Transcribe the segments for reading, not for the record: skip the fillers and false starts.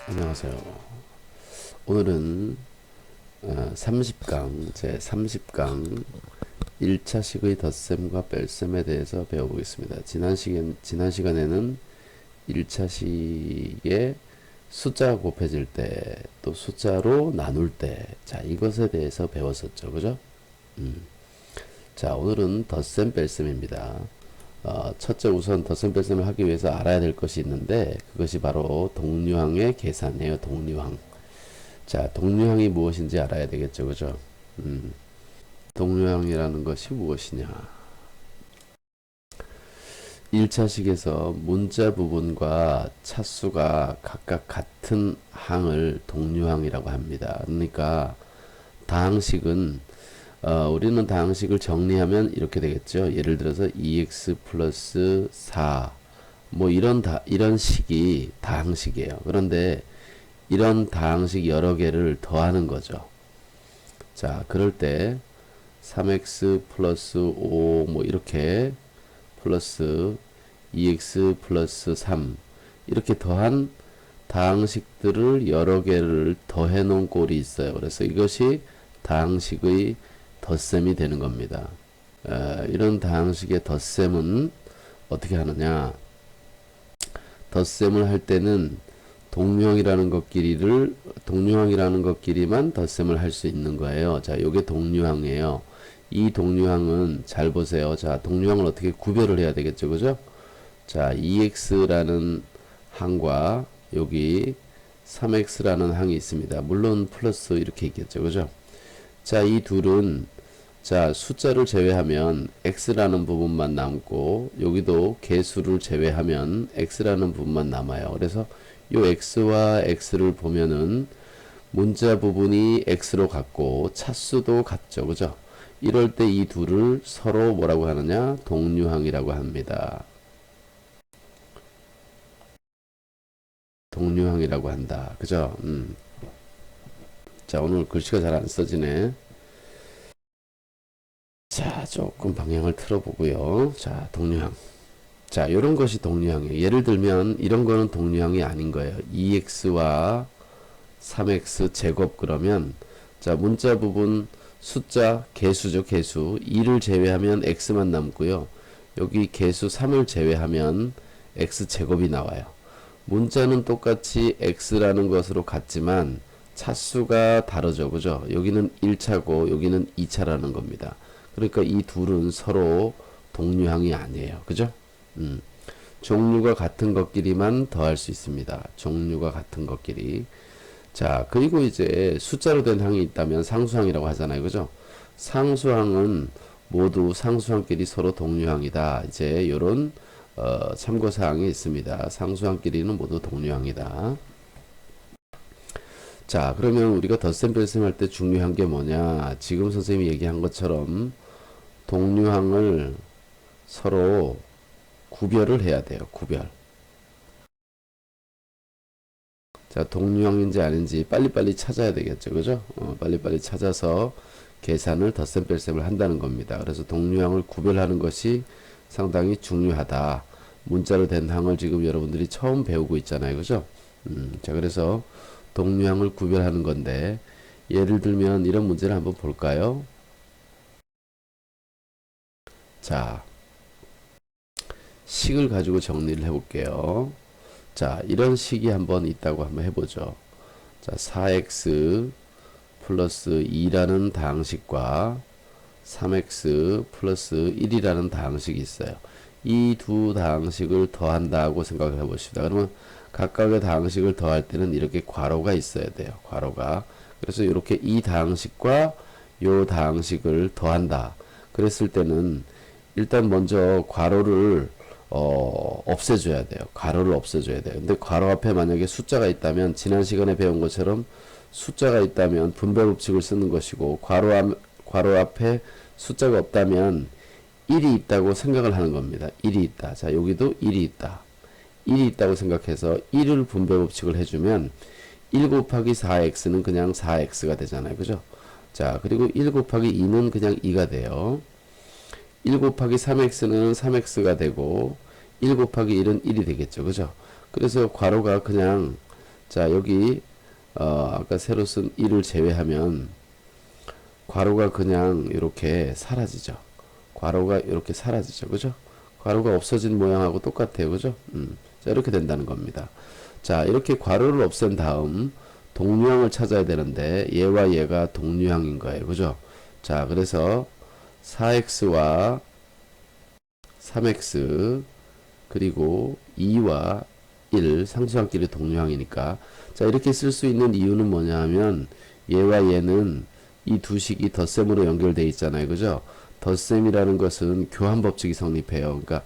안녕하세요. 오늘은 30강, 제 30강 1차식의 덧셈과 뺄셈에 대해서 배워보겠습니다. 지난 시간에는 1차식에 숫자가 곱해질 때, 또 숫자로 나눌 때, 자, 이것에 대해서 배웠었죠. 그죠? 자, 오늘은 덧셈 뺄셈입니다. 첫째 우선 덧셈 뺄셈을 하기 위해서 알아야 될 것이 있는데, 그것이 바로 동류항의 계산이에요. 동류항. 자, 동류항이 무엇인지 알아야 되겠죠. 그죠? 동류항이라는 것이 무엇이냐. 1차식에서 문자 부분과 차수가 각각 같은 항을 동류항이라고 합니다. 그러니까 다항식은 우리는 다항식을 정리하면 이렇게 되겠죠. 예를 들어서 2x 플러스 4 뭐 이런 식이 다항식이에요. 그런데 이런 다항식 여러 개를 더하는 거죠. 자, 그럴 때 3x 플러스 5 뭐 이렇게 플러스 2x 플러스 3 이렇게 더한 다항식들을 여러 개를 더해 놓은 꼴이 있어요. 그래서 이것이 다항식의 덧셈이 되는 겁니다. 이런 다항식의 덧셈은 어떻게 하느냐? 덧셈을 할 때는 동류항이라는 것끼리만 덧셈을 할 수 있는 거예요. 자, 요게 동류항이에요. 이 동류항은 잘 보세요. 자, 동류항을 어떻게 구별을 해야 되겠죠, 그죠? 자, 2x라는 항과 여기 3x라는 항이 있습니다. 물론 플러스 이렇게 있겠죠, 그죠? 자, 이 둘은 자, 숫자를 제외하면 x라는 부분만 남고 여기도 개수를 제외하면 x라는 부분만 남아요. 그래서 요 x와 x를 보면은 문자 부분이 x로 같고 차수도 같죠. 그죠? 이럴 때 이 둘을 서로 뭐라고 하느냐? 동류항이라고 합니다. 동류항이라고 한다. 그죠? 자, 오늘 글씨가 잘 안 써지네. 자, 조금 방향을 틀어보고요. 자, 동류항. 자, 요런 것이 동류항이에요. 예를 들면 이런 거는 동류항이 아닌 거예요. 2x와 3x 제곱 그러면 자, 문자 부분 숫자 개수죠. 개수 2를 제외하면 x만 남고요. 여기 개수 3을 제외하면 x 제곱이 나와요. 문자는 똑같이 x라는 것으로 같지만 차수가 다르죠. 그죠? 여기는 1차고 여기는 2차라는 겁니다. 그러니까 이 둘은 서로 동류항이 아니에요. 그죠? 종류가 같은 것끼리만 더할 수 있습니다. 종류가 같은 것끼리. 자, 그리고 이제 숫자로 된 항이 있다면 상수항이라고 하잖아요. 그죠? 상수항은 모두 상수항끼리 서로 동류항이다. 이제 요런 참고사항이 있습니다. 상수항끼리는 모두 동류항이다. 자, 그러면 우리가 덧셈 뺄셈 할 때 중요한 게 뭐냐? 지금 선생님이 얘기한 것처럼 동류항을 서로 구별을 해야 돼요. 구별. 자, 동류항인지 아닌지 빨리빨리 찾아야 되겠죠. 그죠? 빨리빨리 찾아서 계산을 덧셈 뺄셈을 한다는 겁니다. 그래서 동류항을 구별하는 것이 상당히 중요하다. 문자로 된 항을 지금 여러분들이 처음 배우고 있잖아요. 그죠? 자, 그래서 동류항을 구별하는 건데 예를 들면 이런 문제를 한번 볼까요? 자, 식을 가지고 정리를 해볼게요. 자, 이런 식이 한번 있다고 한번 해보죠. 자, 4x 플러스 2라는 다항식과 3x 플러스 1이라는 다항식이 있어요. 이 두 다항식을 더한다고 생각을 해봅시다. 그러면 각각의 다항식을 더할 때는 이렇게 괄호가 있어야 돼요. 괄호가. 그래서 이렇게 이 다항식과 요 다항식을 더한다. 그랬을 때는 일단 먼저 괄호를 없애줘야 돼요. 괄호를 없애줘야 돼요. 근데 괄호 앞에 만약에 숫자가 있다면 지난 시간에 배운 것처럼 숫자가 있다면 분배 법칙을 쓰는 것이고 괄호 앞에 숫자가 없다면 1이 있다고 생각을 하는 겁니다. 1이 있다. 자, 여기도 1이 있다. 1이 있다고 생각해서 1을 분배 법칙을 해주면 1 곱하기 4x는 그냥 4x가 되잖아요. 그죠? 자, 그리고 1 곱하기 2는 그냥 2가 돼요. 1 곱하기 3x는 3x가 되고 1 곱하기 1은 1이 되겠죠. 그죠? 그래서 괄호가 그냥 자, 여기 아까 새로 쓴 1을 제외하면 괄호가 그냥 이렇게 사라지죠. 괄호가 이렇게 사라지죠. 그죠? 괄호가 없어진 모양하고 똑같아요. 그죠? 자, 이렇게 된다는 겁니다. 자, 이렇게 괄호를 없앤 다음 동류항을 찾아야 되는데 얘와 얘가 동류항인 거예요. 그죠? 자, 그래서 4x와 3x 그리고 2와 1 상수항끼리 동류항이니까 자, 이렇게 쓸 수 있는 이유는 뭐냐 하면 얘와 얘는 이 두 식이 덧셈으로 연결되어 있잖아요. 그죠? 덧셈이라는 것은 교환 법칙이 성립해요. 그러니까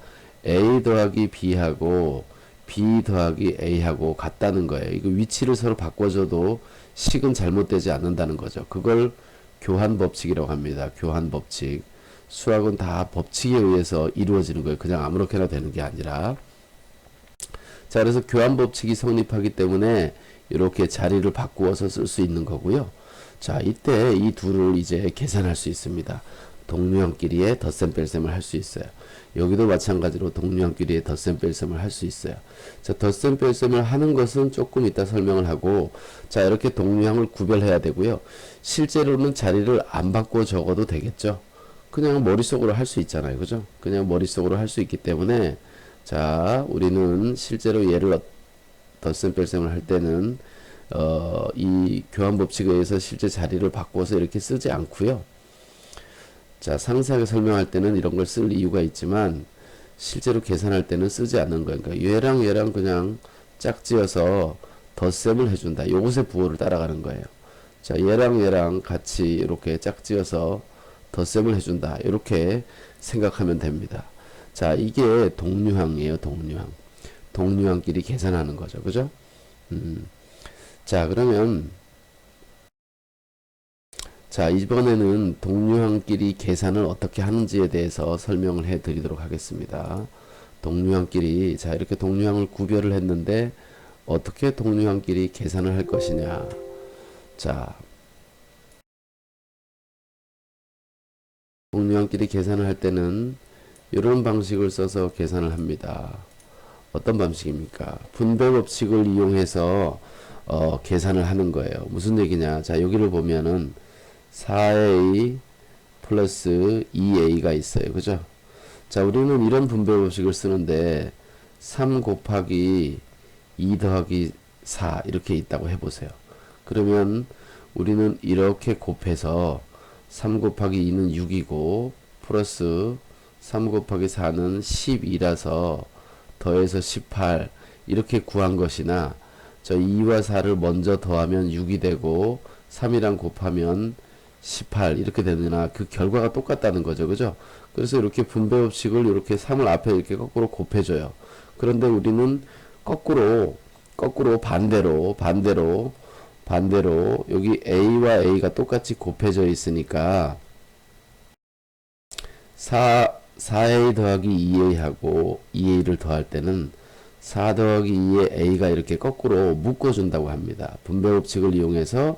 a 더하기 b하고 b 더하기 a하고 같다는 거예요. 이거 위치를 서로 바꿔줘도 식은 잘못되지 않는다는 거죠. 그걸 교환 법칙이라고 합니다. 교환 법칙. 수학은 다 법칙에 의해서 이루어지는 거예요. 그냥 아무렇게나 되는 게 아니라. 자, 그래서 교환 법칙이 성립하기 때문에 이렇게 자리를 바꾸어서 쓸 수 있는 거고요. 자, 이때 이 둘을 이제 계산할 수 있습니다. 동류항끼리의 덧셈 뺄셈을 할 수 있어요. 여기도 마찬가지로 동류항끼리의 덧셈 뺄셈을 할 수 있어요. 자, 덧셈 뺄셈을 하는 것은 조금 이따 설명을 하고, 자, 이렇게 동류항을 구별해야 되고요. 실제로는 자리를 안 바꿔 적어도 되겠죠. 그냥 머릿속으로 할 수 있잖아요. 그죠? 그냥 머릿속으로 할 수 있기 때문에, 자, 우리는 실제로 얘를 덧셈 뺄셈을 할 때는 이 교환 법칙에 의해서 실제 자리를 바꿔서 이렇게 쓰지 않고요. 자, 상세하게 설명할 때는 이런 걸 쓸 이유가 있지만 실제로 계산할 때는 쓰지 않는 거예요. 그러니까 얘랑 얘랑 그냥 짝지어서 덧셈을 해준다. 요것의 부호를 따라가는 거예요. 자, 얘랑 얘랑 같이 이렇게 짝지어서 덧셈을 해준다. 이렇게 생각하면 됩니다. 자, 이게 동류항이에요. 동류항. 동류항끼리 계산하는 거죠. 그죠? 자, 그러면 자, 이번에는 동류항끼리 계산을 어떻게 하는지에 대해서 설명을 해 드리도록 하겠습니다. 동류항끼리, 자, 이렇게 동류항을 구별을 했는데 어떻게 동류항끼리 계산을 할 것이냐. 자, 동류항끼리 계산을 할 때는 이런 방식을 써서 계산을 합니다. 어떤 방식입니까? 분배 법칙을 이용해서 계산을 하는 거예요. 무슨 얘기냐? 자, 여기를 보면은 4a 플러스 2a가 있어요. 그죠? 자, 우리는 이런 분배 법칙을 쓰는데 3 곱하기 2 더하기 4 이렇게 있다고 해보세요. 그러면 우리는 이렇게 곱해서 3 곱하기 2는 6이고 플러스 3 곱하기 4는 12라서 더해서 18 이렇게 구한 것이나 저 2와 4를 먼저 더하면 6이 되고 3이랑 곱하면 18 이렇게 되느나 그 결과가 똑같다는 거죠. 그죠? 그래서 이렇게 분배 법칙을 이렇게 3을 앞에 이렇게 거꾸로 곱해줘요. 그런데 우리는 거꾸로 반대로 여기 a와 a가 똑같이 곱해져 있으니까 4a 더하기 2a하고 2a를 더할 때는 4 더하기 2에 a가 이렇게 거꾸로 묶어준다고 합니다. 분배 법칙을 이용해서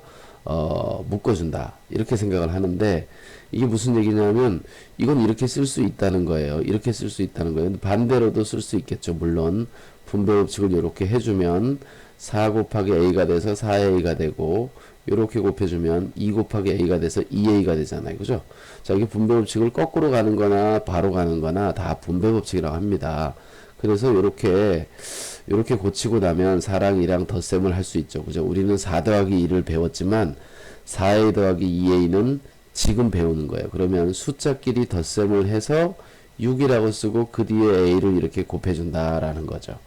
묶어준다 이렇게 생각을 하는데 이게 무슨 얘기냐면 이건 이렇게 쓸 수 있다는 거예요. 이렇게 쓸 수 있다는 거예요. 반대로도 쓸 수 있겠죠. 물론 분배 법칙을 이렇게 해주면 4 곱하기 a가 돼서 4a가 되고 이렇게 곱해주면 2 곱하기 a가 돼서 2a가 되잖아요. 그죠? 자, 이게 분배 법칙을 거꾸로 가는 거나 바로 가는 거나 다 분배 법칙이라고 합니다. 그래서 이렇게 고치고 나면 4랑 2랑 덧셈을 할 수 있죠. 그죠? 우리는 4 더하기 2를 배웠지만 4a 더하기 2a는 지금 배우는 거예요. 그러면 숫자끼리 덧셈을 해서 6이라고 쓰고 그 뒤에 a를 이렇게 곱해준다라는 거죠.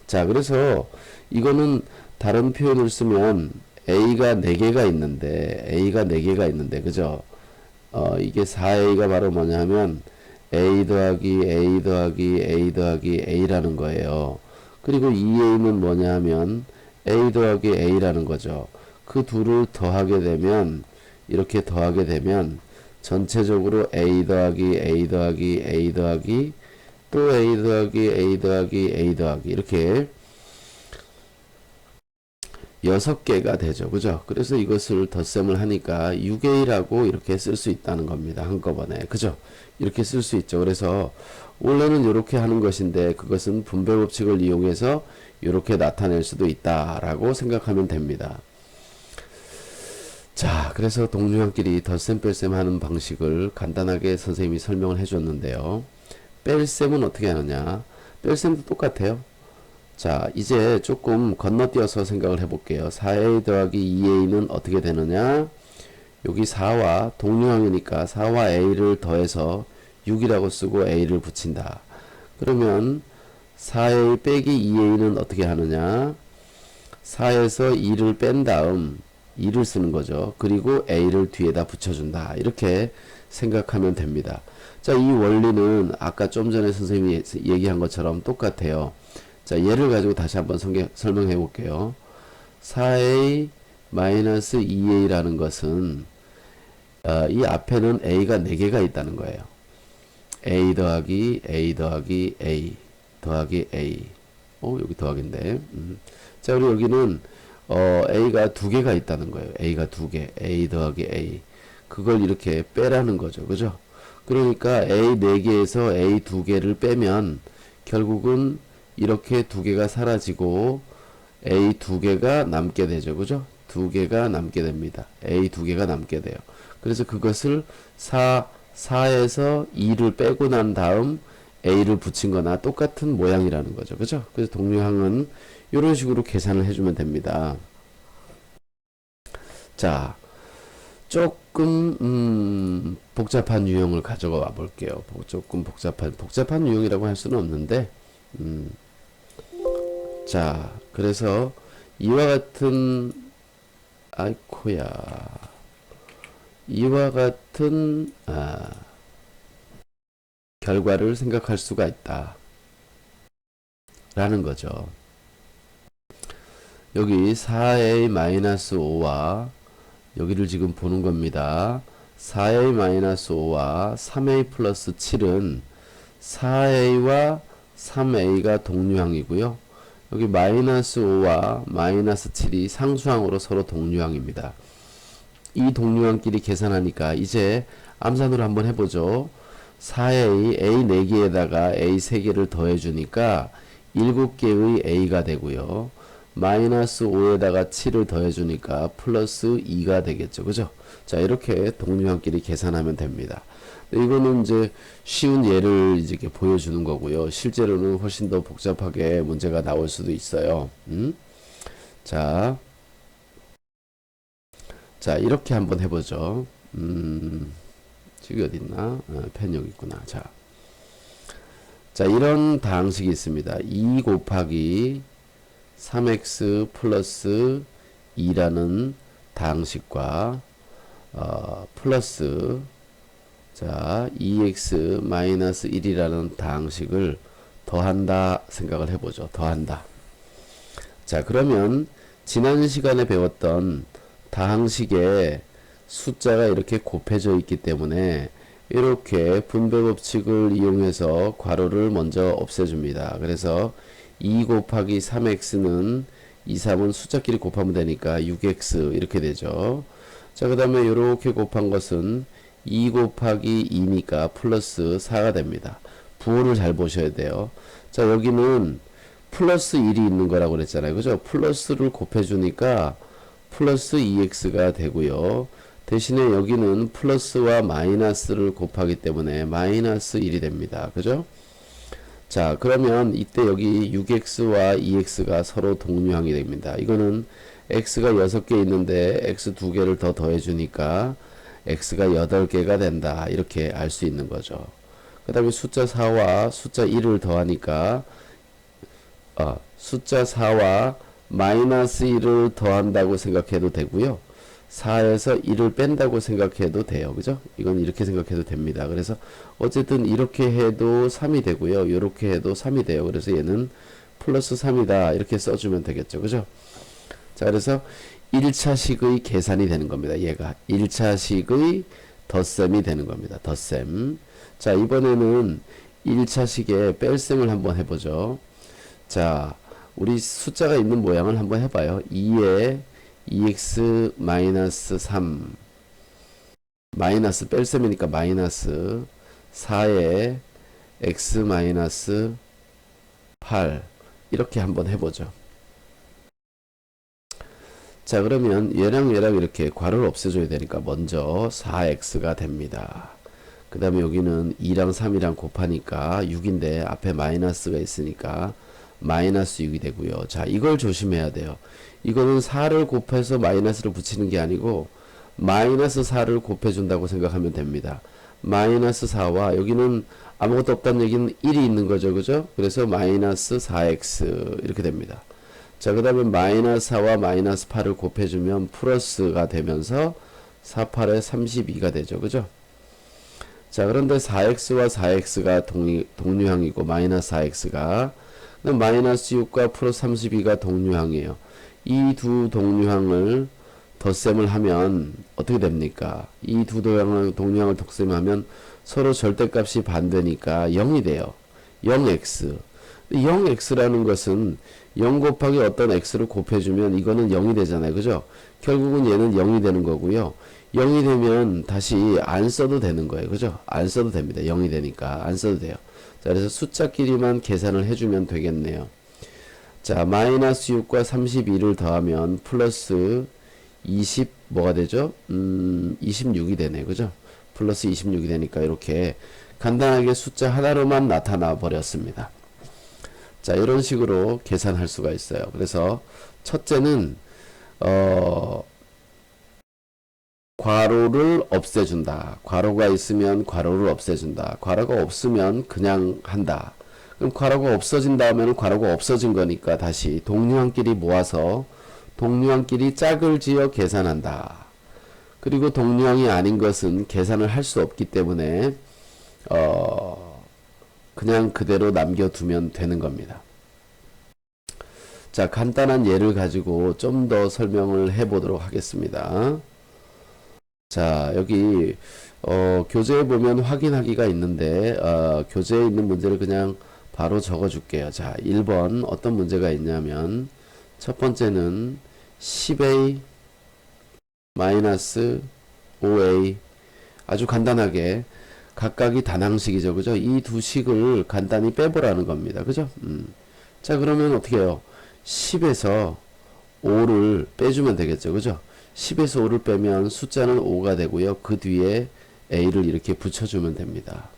자, 그래서 이거는 다른 표현을 쓰면 a가 4개가 있는데 그죠? 이게 4a가 바로 뭐냐 하면 a 더하기 a 더하기 a 더하기 a라는 거예요. 그리고 2a는 뭐냐 하면 a 더하기 a라는 거죠. 그 둘을 더하게 되면 이렇게 더하게 되면 전체적으로 a 더하기 a 더하기 a 더하기 또 a 더하기 a 더하기 a 더하기 이렇게 6개가 되죠. 그죠? 그래서 이것을 덧셈을 하니까 6a라고 이렇게 쓸 수 있다는 겁니다. 한꺼번에. 그죠? 이렇게 쓸 수 있죠. 그래서 원래는 이렇게 하는 것인데 그것은 분배 법칙을 이용해서 이렇게 나타낼 수도 있다라고 생각하면 됩니다. 자, 그래서 동류항끼리 덧셈 뺄셈 하는 방식을 간단하게 선생님이 설명을 해줬는데요. 뺄셈은 어떻게 하느냐? 뺄셈도 똑같아요. 자, 이제 조금 건너뛰어서 생각을 해볼게요. 4a 더하기 2a는 어떻게 되느냐? 여기 4와 동류항이니까 4와 a를 더해서 6이라고 쓰고 a를 붙인다. 그러면 4a 빼기 2a는 어떻게 하느냐? 4에서 2를 뺀 다음 2를 쓰는 거죠. 그리고 a를 뒤에다 붙여준다. 이렇게 생각하면 됩니다. 자, 이 원리는 아까 좀 전에 선생님이 얘기한 것처럼 똑같아요. 자, 얘를 가지고 다시 한번 설명해 볼게요. 4a 마이너스 2a라는 것은 이 앞에는 a가 4개가 있다는 거예요. a 더하기 a 더하기 a 더하기 a. 여기 더하기인데. 자, 그리고 여기는 a가 2개가 있다는 거예요. a가 2개. a 더하기 a. 그걸 이렇게 빼라는 거죠. 그죠? 그러니까 a 4개에서 a 2개를 빼면 결국은 이렇게 2개가 사라지고 a 2개가 남게 되죠. 그죠? 2개가 남게 됩니다. a 2개가 남게 돼요. 그래서 그것을 4에서 2를 빼고 난 다음 a를 붙인 거나 똑같은 모양이라는 거죠. 그죠? 그래서 동류항은 이런 식으로 계산을 해주면 됩니다. 자, 조금 복잡한 유형을 가져와 볼게요. 조금 복잡한 유형이라고 할 수는 없는데 자, 그래서 이와 같은 결과를 생각할 수가 있다 라는 거죠. 여기 4a-5와 여기를 지금 보는 겁니다. 4a-5와 3a 플러스 7은 4a와 3a가 동류항이고요. 여기 마이너스 5와 마이너스 7이 상수항으로 서로 동류항입니다. 이 동류항끼리 계산하니까 이제 암산으로 한번 해보죠. 4a, a 4개에다가 a 3개를 더해주니까 7개의 a가 되고요. 마이너스 5에다가 7을 더해주니까 플러스 2가 되겠죠. 그죠? 자, 이렇게 동류항끼리 계산하면 됩니다. 이거는 이제 쉬운 예를 이렇게 보여주는 거고요. 실제로는 훨씬 더 복잡하게 문제가 나올 수도 있어요. 자, 이렇게 한번 해보죠. 저기 어딨나? 펜 여기 있구나. 자, 이런 방식이 있습니다. 2 곱하기 3x 플러스 2라는 방식과 플러스 자 2x 마이너스 1이라는 방식을 더한다 생각을 해보죠. 더한다. 자, 그러면 지난 시간에 배웠던 다항식에 숫자가 이렇게 곱해져 있기 때문에 이렇게 분배 법칙을 이용해서 괄호를 먼저 없애줍니다. 그래서 2 곱하기 3x는 2, 3은 숫자끼리 곱하면 되니까 6x 이렇게 되죠. 자, 그 다음에 이렇게 곱한 것은 2 곱하기 2니까 플러스 4가 됩니다. 부호를 잘 보셔야 돼요. 자, 여기는 플러스 1이 있는 거라고 그랬잖아요. 그죠? 플러스를 곱해주니까 플러스 2x가 되고요. 대신에 여기는 플러스와 마이너스를 곱하기 때문에 마이너스 1이 됩니다. 그죠? 자, 그러면 이때 여기 6x와 2x가 서로 동류항이 됩니다. 이거는 x가 6개 있는데 x 2개를 더 더해주니까 x가 8개가 된다. 이렇게 알 수 있는 거죠. 그 다음에 숫자 4와 숫자 1을 더하니까 숫자 4와 마이너스 1을 더한다고 생각해도 되고요. 4에서 1을 뺀다고 생각해도 돼요. 그죠? 이건 이렇게 생각해도 됩니다. 그래서 어쨌든 이렇게 해도 3이 되고요. 이렇게 해도 3이 돼요. 그래서 얘는 플러스 3이다. 이렇게 써주면 되겠죠. 그죠? 자, 그래서 1차식의 계산이 되는 겁니다. 얘가 1차식의 덧셈이 되는 겁니다. 덧셈. 자, 이번에는 1차식의 뺄셈을 한번 해보죠. 자, 우리 숫자가 있는 모양을 한번 해봐요. 2에 2x 마이너스 3 마이너스 뺄셈이니까 마이너스 4에 x 마이너스 8 이렇게 한번 해보죠. 자, 그러면 얘랑 이렇게 괄호를 없애줘야 되니까 먼저 4x가 됩니다. 그 다음에 여기는 2랑 3이랑 곱하니까 6인데 앞에 마이너스가 있으니까 마이너스 6이 되고요. 자, 이걸 조심해야 돼요. 이거는 4를 곱해서 마이너스를 붙이는 게 아니고 마이너스 4를 곱해준다고 생각하면 됩니다. 마이너스 4와 여기는 아무것도 없다는 얘기는 1이 있는 거죠. 그죠? 그래서 마이너스 4x 이렇게 됩니다. 자, 그 다음에 마이너스 4와 마이너스 8을 곱해주면 플러스가 되면서 4, 8에 32가 되죠. 그죠? 자, 그런데 4x와 4x가 동류항이고 마이너스 4x가 마이너스 6과 플러스 32가 동류항이에요. 이 두 동류항을 덧셈을 하면 어떻게 됩니까? 이 두 동류항을 덧셈하면 서로 절대값이 반대니까 0이 돼요. 0x. 0x라는 것은 0 곱하기 어떤 x를 곱해주면 이거는 0이 되잖아요. 그죠? 결국은 얘는 0이 되는 거고요. 0이 되면 다시 안 써도 되는 거예요. 그죠? 안 써도 됩니다. 0이 되니까 안 써도 돼요. 자, 그래서 숫자끼리만 계산을 해주면 되겠네요. 자, 마이너스 6과 32를 더하면 플러스 20 뭐가 되죠? 26이 되네. 그죠? 플러스 26이 되니까 이렇게 간단하게 숫자 하나로만 나타나 버렸습니다. 자, 이런 식으로 계산할 수가 있어요. 그래서 첫째는 괄호를 없애준다. 괄호가 있으면 괄호를 없애준다. 괄호가 없으면 그냥 한다. 그럼 괄호가 없어진 다음에는 괄호가 없어진 거니까 다시 동류항끼리 모아서 동류항끼리 짝을 지어 계산한다. 그리고 동류항이 아닌 것은 계산을 할 수 없기 때문에 그냥 그대로 남겨두면 되는 겁니다. 자, 간단한 예를 가지고 좀 더 설명을 해보도록 하겠습니다. 자, 여기 교재에 보면 확인하기가 있는데 교재에 있는 문제를 그냥 바로 적어 줄게요. 자, 1번 어떤 문제가 있냐면 첫 번째는 10a 마이너스 5a 아주 간단하게 각각이 단항식이죠. 그죠? 이 두 식을 간단히 빼보라는 겁니다. 그죠? 자, 그러면 어떻게 해요? 10에서 5를 빼주면 되겠죠. 그죠? 10에서 5를 빼면 숫자는 5가 되고요. 그 뒤에 a를 이렇게 붙여주면 됩니다.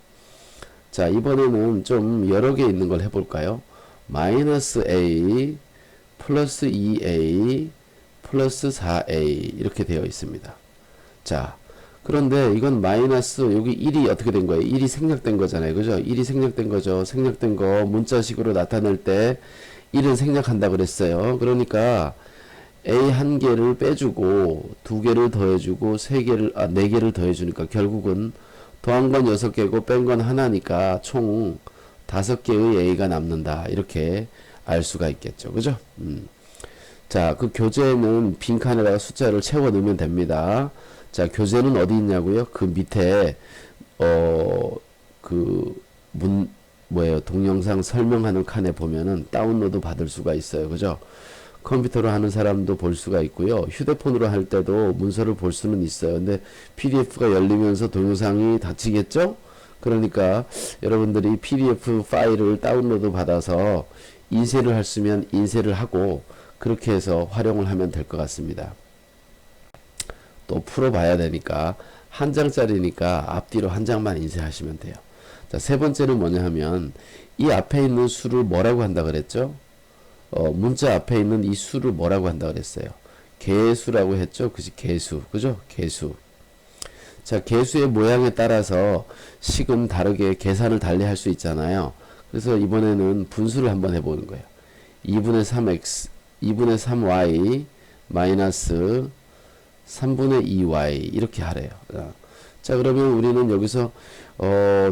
자, 이번에는 좀 여러 개 있는 걸 해볼까요? 마이너스 a 플러스 2a 플러스 4a 이렇게 되어 있습니다. 자, 그런데 이건 마이너스 여기 1이 어떻게 된 거예요? 1이 생략된 거잖아요. 그죠? 1이 생략된 거죠. 생략된 거 문자식으로 나타낼 때 1은 생략한다 그랬어요. 그러니까 a 한 개를 빼주고 두 개를 더해주고 네 개를 더해주니까 결국은 더한 건 6개고 뺀 건 하나니까 총 5개의 a가 남는다. 이렇게 알 수가 있겠죠. 그죠? 자, 그 교재에는 빈칸에다가 숫자를 채워 넣으면 됩니다. 자, 교재는 어디 있냐고요? 그 밑에 동영상 설명하는 칸에 보면은 다운로드 받을 수가 있어요. 그죠? 컴퓨터로 하는 사람도 볼 수가 있고요. 휴대폰으로 할 때도 문서를 볼 수는 있어요. 근데 PDF가 열리면서 동영상이 닫히겠죠? 그러니까 여러분들이 PDF 파일을 다운로드 받아서 인쇄를 할 수면 인쇄를 하고 그렇게 해서 활용을 하면 될 것 같습니다. 또 풀어봐야 되니까 한 장짜리니까 앞뒤로 한 장만 인쇄하시면 돼요. 자, 세 번째는 뭐냐 하면 이 앞에 있는 수를 뭐라고 한다 그랬죠? 문자 앞에 있는 이 수를 뭐라고 한다 그랬어요? 개수라고 했죠? 그치? 개수. 그죠? 개수. 자, 개수의 모양에 따라서 식은 다르게 계산을 달리 할 수 있잖아요. 그래서 이번에는 분수를 한번 해보는 거예요. 2분의 3x, 2분의 3y, 마이너스 3분의 2y 이렇게 하래요. 자, 그러면 우리는 여기서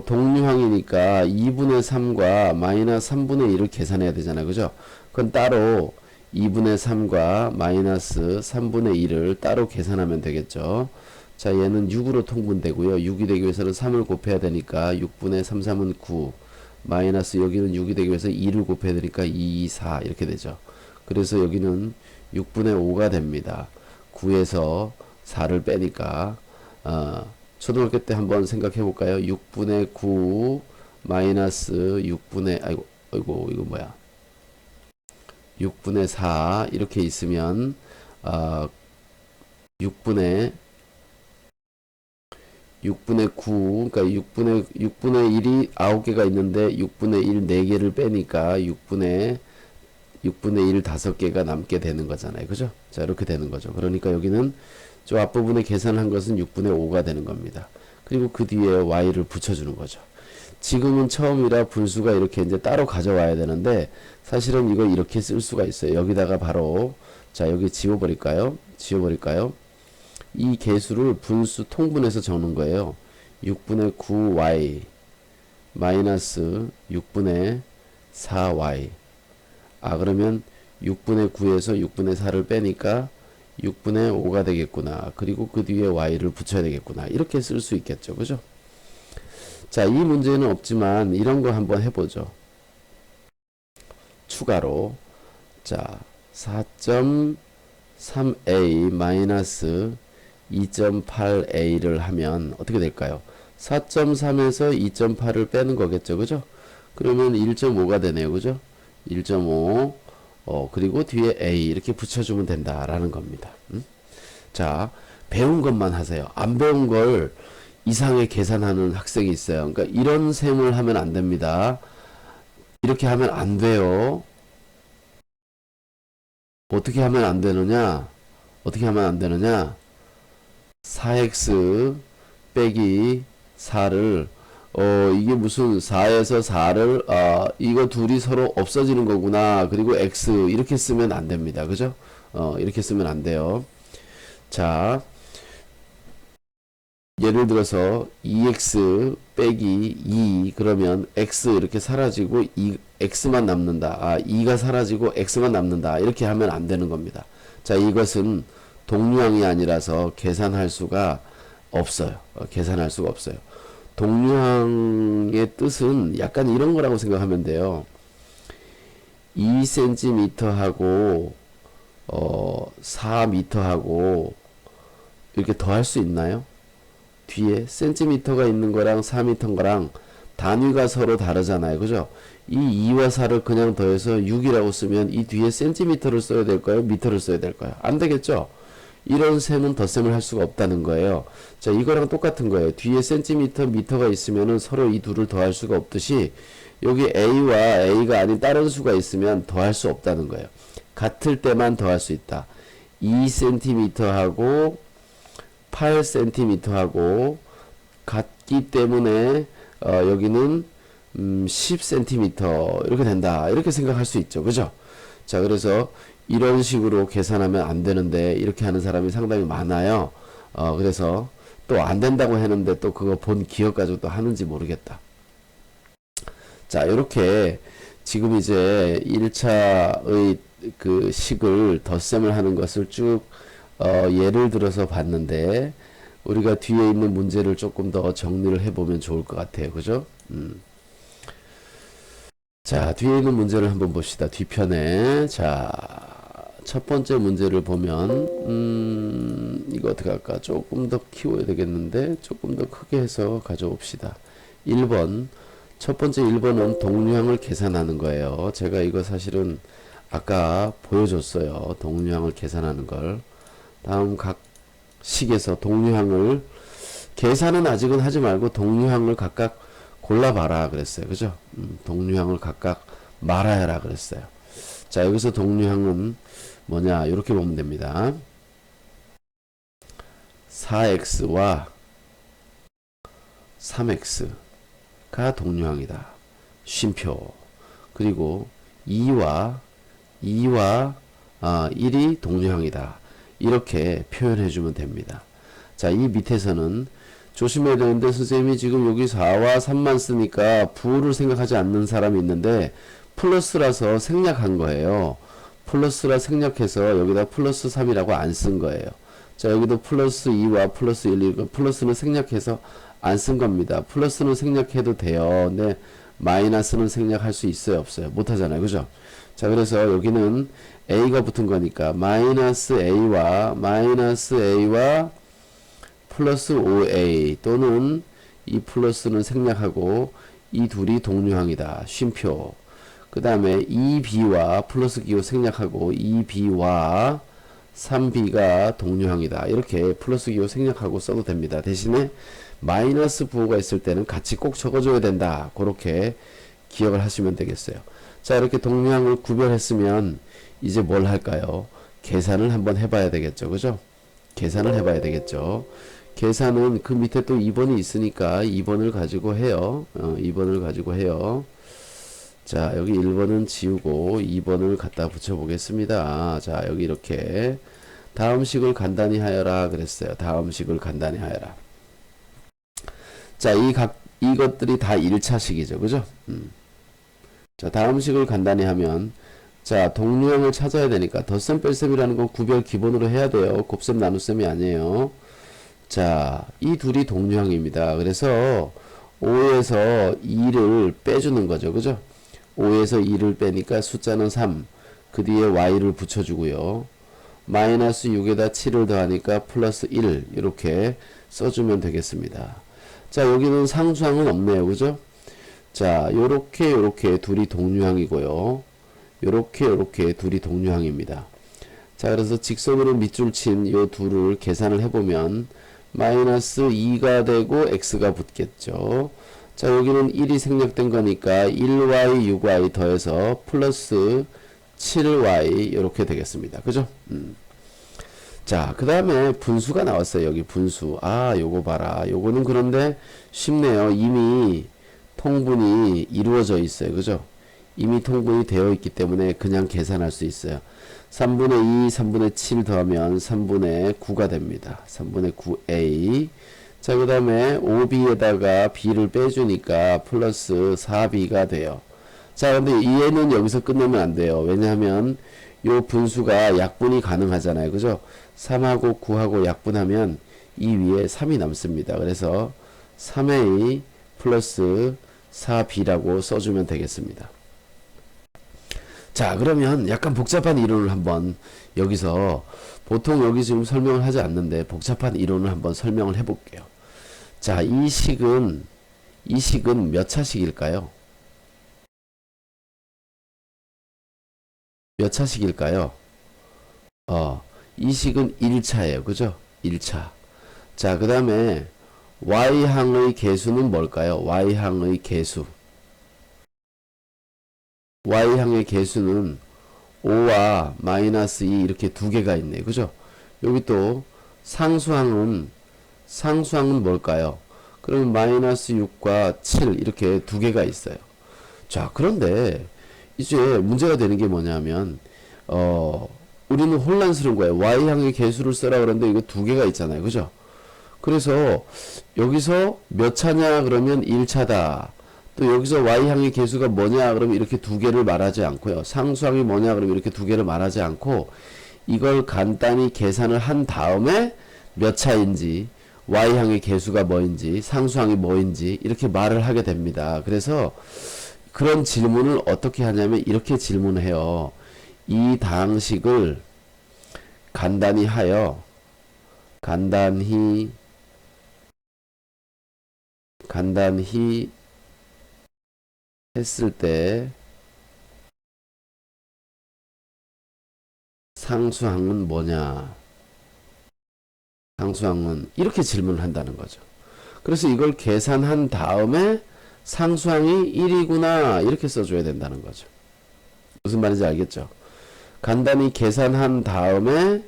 동류항이니까 2분의 3과 마이너스 3분의 1을 계산해야 되잖아요. 그죠? 그건 따로 2분의 3과 마이너스 3분의 1을 따로 계산하면 되겠죠. 자, 얘는 6으로 통분되고요. 6이 되기 위해서는 3을 곱해야 되니까 6분의 3, 3은 9 마이너스 여기는 6이 되기 위해서 2를 곱해야 되니까 2, 4 이렇게 되죠. 그래서 여기는 6분의 5가 됩니다. 9에서 4를 빼니까 초등학교 때 한번 생각해 볼까요? 6분의 9 마이너스 6분의 아이고 이거 뭐야? 6분의 4 이렇게 있으면 6분의 9 그러니까 6분의 1이 9개가 있는데 6분의 1 4개를 빼니까 6분의 1 5개가 남게 되는 거잖아요. 그죠? 자, 이렇게 되는 거죠. 그러니까 여기는 저 앞부분에 계산한 것은 6분의 5가 되는 겁니다. 그리고 그 뒤에 y를 붙여주는 거죠. 지금은 처음이라 분수가 이렇게 이제 따로 가져와야 되는데 사실은 이거 이렇게 쓸 수가 있어요. 여기다가 바로 자, 여기 지워버릴까요? 이 개수를 분수 통분해서 적는 거예요. 6분의 9y 마이너스 6분의 4y 그러면 6분의 9에서 6분의 4를 빼니까 6분의 5가 되겠구나. 그리고 그 뒤에 y를 붙여야 되겠구나. 이렇게 쓸 수 있겠죠. 그죠? 자, 이 문제는 없지만 이런 거 한번 해보죠. 추가로 자, 4.3a 마이너스 2.8a를 하면 어떻게 될까요? 4.3에서 2.8을 빼는 거겠죠. 그죠? 그러면 1.5가 되네요. 그죠? 1.5 그리고 뒤에 a 이렇게 붙여주면 된다라는 겁니다. 자, 배운 것만 하세요. 안 배운 걸 이상하게 계산하는 학생이 있어요. 그러니까 이런 셈을 하면 안 됩니다. 이렇게 하면 안 돼요. 어떻게 하면 안 되느냐? 4x 빼기 4를 이게 무슨 4에서 4를 이거 둘이 서로 없어지는 거구나. 그리고 x 이렇게 쓰면 안 됩니다. 그죠? 이렇게 쓰면 안 돼요. 자, 예를 들어서 2x 빼기 2 그러면 x 이렇게 사라지고 x만 남는다. 2가 사라지고 x만 남는다. 이렇게 하면 안 되는 겁니다. 자, 이것은 동류항이 아니라서 계산할 수가 없어요. 동류항의 뜻은 약간 이런 거라고 생각하면 돼요. 2cm하고 4m하고 이렇게 더할 수 있나요? 뒤에 센티미터가 있는 거랑 4미터인 거랑 단위가 서로 다르잖아요. 그죠? 이 2와 4를 그냥 더해서 6이라고 쓰면 이 뒤에 센티미터를 써야 될까요? 미터를 써야 될까요? 안 되겠죠? 이런 셈은 덧셈을 할 수가 없다는 거예요. 자, 이거랑 똑같은 거예요. 뒤에 센티미터, 미터가 있으면은 서로 이 둘을 더할 수가 없듯이 여기 a와 a가 아닌 다른 수가 있으면 더할 수 없다는 거예요. 같을 때만 더할 수 있다. 2cm하고 8cm하고 같기 때문에 여기는 10cm 이렇게 된다. 이렇게 생각할 수 있죠. 그죠? 자, 그래서 이런 식으로 계산하면 안 되는데 이렇게 하는 사람이 상당히 많아요. 그래서 또 안 된다고 했는데 또 그거 본 기억 가지고 또 하는지 모르겠다. 자, 이렇게 지금 이제 1차의 그 식을 덧셈을 하는 것을 쭉 예를 들어서 봤는데 우리가 뒤에 있는 문제를 조금 더 정리를 해보면 좋을 것 같아요. 그죠? 자, 뒤에 있는 문제를 한번 봅시다. 뒤편에. 자, 첫 번째 문제를 보면 이거 어떻게 할까? 조금 더 키워야 되겠는데 조금 더 크게 해서 가져옵시다. 1번. 첫 번째 1번은 동류항을 계산하는 거예요. 제가 이거 사실은 아까 보여줬어요. 동류항을 계산하는 걸. 다음 각 식에서 동류항을 계산은 아직은 하지 말고 동류항을 각각 골라봐라 그랬어요. 그죠? 동류항을 각각 말아야라 그랬어요. 자, 여기서 동류항은 뭐냐? 이렇게 보면 됩니다. 4x와 3x가 동류항이다. 쉼표. 그리고 2와 1이 동류항이다. 이렇게 표현해 주면 됩니다. 자, 이 밑에서는 조심해야 되는데 선생님이 지금 여기 4와 3만 쓰니까 부호를 생각하지 않는 사람이 있는데 플러스라서 생략한 거예요. 플러스라 생략해서 여기다 플러스 3이라고 안 쓴 거예요. 자, 여기도 플러스 2와 플러스 1, 플러스는 생략해서 안 쓴 겁니다. 플러스는 생략해도 돼요. 근데 마이너스는 생략할 수 있어요, 없어요? 못 하잖아요. 그죠? 자, 그래서 여기는 a가 붙은 거니까 마이너스 a와 플러스 5a 또는 이 플러스는 생략하고 이 둘이 동류항이다. 쉼표. 그 다음에 2b와 플러스 기호 생략하고 2b와 3b가 동류항이다. 이렇게 플러스 기호 생략하고 써도 됩니다. 대신에 마이너스 부호가 있을 때는 같이 꼭 적어줘야 된다. 그렇게 기억을 하시면 되겠어요. 자, 이렇게 동류항을 구별했으면 이제 뭘 할까요? 계산을 한번 해봐야 되겠죠. 그죠? 계산을 해봐야 되겠죠. 계산은 그 밑에 또 2번이 있으니까 2번을 가지고 해요. 2번을 가지고 해요. 자, 여기 1번은 지우고 2번을 갖다 붙여 보겠습니다. 자, 여기 이렇게 다음 식을 간단히 하여라 그랬어요. 다음 식을 간단히 하여라. 자, 이것들이 다 1차식이죠. 그죠? 자, 다음 식을 간단히 하면, 자, 동류항을 찾아야 되니까 덧셈 뺄셈이라는 건 구별 기본으로 해야 돼요. 곱셈 나눗셈이 아니에요. 자, 이 둘이 동류항입니다. 그래서 5에서 2를 빼주는 거죠. 그죠? 5에서 2를 빼니까 숫자는 3. 그 뒤에 y를 붙여주고요. 마이너스 6에다 7을 더하니까 플러스 1. 이렇게 써주면 되겠습니다. 자, 여기는 상수항은 없네요. 그죠? 자, 요렇게 둘이 동류항이고요. 요렇게 둘이 동류항입니다. 자, 그래서 직선으로 밑줄 친 요 둘을 계산을 해보면 마이너스 2가 되고 x가 붙겠죠. 자, 여기는 1이 생략된 거니까 1y, 6y 더해서 플러스 7y 이렇게 되겠습니다. 그죠? 자, 그 다음에 분수가 나왔어요. 여기 분수. 아, 요거 봐라. 요거는 그런데 쉽네요. 이미 통분이 이루어져 있어요. 그죠? 이미 통분이 되어 있기 때문에 그냥 계산할 수 있어요. 3분의 2, 3분의 7 더하면 3분의 9가 됩니다. 3분의 9a. 자, 그 다음에 5b에다가 b를 빼주니까 플러스 4b가 돼요. 자, 근데 얘는 여기서 끝내면 안 돼요. 왜냐하면 요 분수가 약분이 가능하잖아요. 그죠? 3하고 9하고 약분하면 이 위에 3이 남습니다. 그래서 3a 플러스 4b라고 써주면 되겠습니다. 자, 그러면 약간 복잡한 이론을 한번 여기서 보통 여기 지금 설명을 하지 않는데 복잡한 이론을 한번 설명을 해 볼게요. 자, 이 식은 몇 차식일까요? 몇 차식일까요? 이 식은 1차예요. 그죠? 1차. 자, 그 다음에 y항의 개수는 뭘까요? y항의 개수. y항의 개수는 5와 마이너스 2 이렇게 두 개가 있네. 그죠? 여기 또 상수항은 뭘까요? 그러면 마이너스 6과 7 이렇게 두 개가 있어요. 자, 그런데 이제 문제가 되는 게 뭐냐면 우리는 혼란스러운 거예요. y항의 개수를 써라 그러는데 이거 두 개가 있잖아요. 그죠? 그래서 여기서 몇 차냐 그러면 1차다. 또 여기서 y항의 개수가 뭐냐 그러면 이렇게 두 개를 말하지 않고요. 상수항이 뭐냐 그러면 이렇게 두 개를 말하지 않고 이걸 간단히 계산을 한 다음에 몇 차인지 y항의 개수가 뭐인지 상수항이 뭐인지 이렇게 말을 하게 됩니다. 그래서 그런 질문을 어떻게 하냐면 이렇게 질문해요. 이 다항식을 간단히 하여 간단히 했을 때 상수항은 뭐냐? 상수항은 이렇게 질문을 한다는 거죠. 그래서 이걸 계산한 다음에 상수항이 1이구나 이렇게 써줘야 된다는 거죠. 무슨 말인지 알겠죠? 간단히 계산한 다음에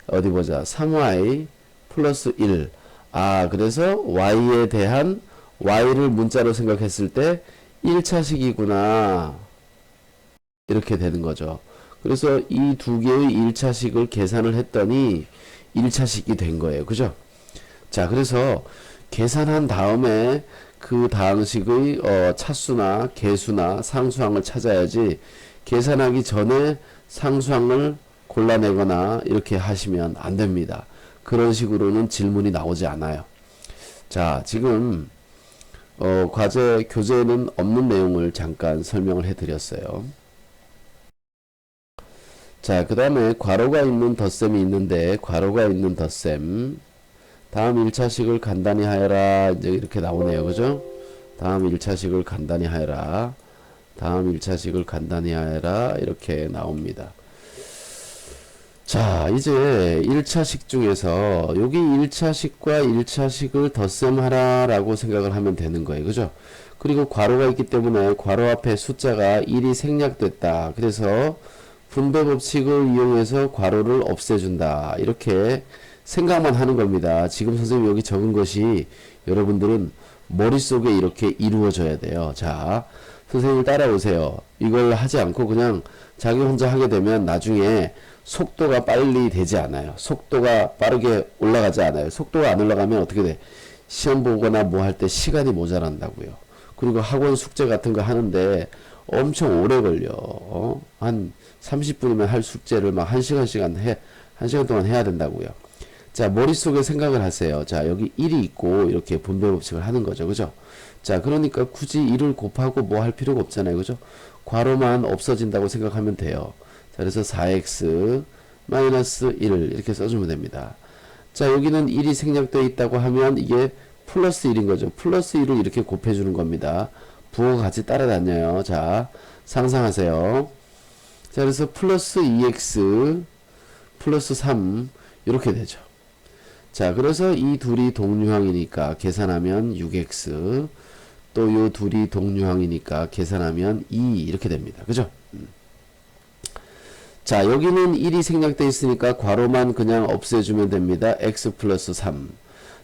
어디 보자. 3y 플러스 1. 아, 그래서 y에 대한 y를 문자로 생각했을 때 1차식이구나 이렇게 되는 거죠. 그래서 이 두 개의 1차식을 계산을 했더니 1차식이 된 거예요. 그죠? 자, 그래서 계산한 다음에 그 다항식의 차수나 개수나 상수항을 찾아야지 계산하기 전에 상수항을 골라내거나 이렇게 하시면 안 됩니다. 그런 식으로는 질문이 나오지 않아요. 자, 지금 과제 교재에는 없는 내용을 잠깐 설명을 해 드렸어요. 자, 그 다음에 괄호가 있는 덧셈이 있는데 괄호가 있는 덧셈 다음 1차식을 간단히 하여라 이제 이렇게 나오네요. 그죠? 다음 1차식을 간단히 하여라. 다음 1차식을 간단히 하라 이렇게 나옵니다. 자, 이제 1차식 중에서 여기 1차식과 1차식을 덧셈하라 라고 생각을 하면 되는 거예요. 그죠? 그리고 괄호가 있기 때문에 괄호 앞에 숫자가 1이 생략됐다. 그래서 분배 법칙을 이용해서 괄호를 없애준다. 이렇게 생각만 하는 겁니다. 지금 선생님 여기 적은 것이 여러분들은 머릿속에 이렇게 이루어져야 돼요. 자, 선생님을 따라오세요. 이걸 하지 않고 그냥 자기 혼자 하게 되면 나중에 속도가 빨리 되지 않아요. 속도가 빠르게 올라가지 않아요. 속도가 안 올라가면 어떻게 돼? 시험 보거나 뭐 할 때 시간이 모자란다고요. 그리고 학원 숙제 같은 거 하는데 엄청 오래 걸려. 한 30분이면 할 숙제를 막 1시간 동안 해야 된다고요. 자, 머릿속에 생각을 하세요. 자, 여기 1이 있고 이렇게 분배 법칙을 하는 거죠. 그죠? 자, 그러니까 굳이 1을 곱하고 뭐 할 필요가 없잖아요. 그죠? 괄호만 없어진다고 생각하면 돼요. 자, 그래서 4x 마이너스 1 이렇게 써주면 됩니다. 자, 여기는 1이 생략되어 있다고 하면 이게 플러스 1인 거죠. 플러스 1을 이렇게 곱해주는 겁니다. 부호가 같이 따라다녀요. 자, 상상하세요. 자, 그래서 플러스 2x 플러스 3 이렇게 되죠. 자, 그래서 이 둘이 동류항이니까 계산하면 6x 또 요 둘이 동류항이니까 계산하면 2 이렇게 됩니다. 그죠? 자, 여기는 1이 생략되어 있으니까 괄호만 그냥 없애주면 됩니다. x 플러스 3.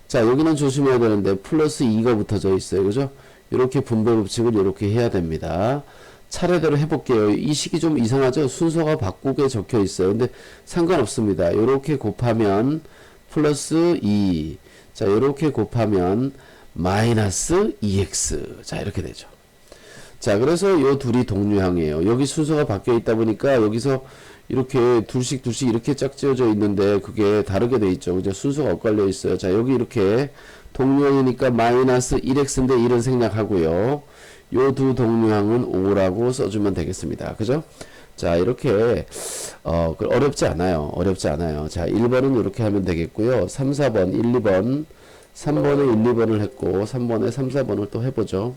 자, 여기는 조심해야 되는데 플러스 2가 붙어져 있어요. 그죠? 이렇게 분배 법칙을 이렇게 해야 됩니다. 차례대로 해볼게요. 이 식이 좀 이상하죠? 순서가 바꾸게 적혀 있어요. 근데 상관없습니다. 이렇게 곱하면 플러스 2. 자, 이렇게 곱하면 마이너스 2x. 자, 이렇게 되죠. 자, 그래서 요 둘이 동류항이에요. 여기 순서가 바뀌어 있다 보니까 여기서 이렇게 둘씩 이렇게 짝지어져 있는데 그게 다르게 돼 있죠. 그죠? 순서가 엇갈려 있어요. 자, 여기 이렇게 동류항이니까 마이너스 1x인데 1은 생략하고요. 요 두 동류항은 5라고 써주면 되겠습니다. 그죠? 자, 이렇게 어렵지 않아요. 어렵지 않아요. 자, 1번은 이렇게 하면 되겠고요. 3, 4번, 1, 2번, 3번에 1, 2번을 했고 3번에 3, 4번을 또 해보죠.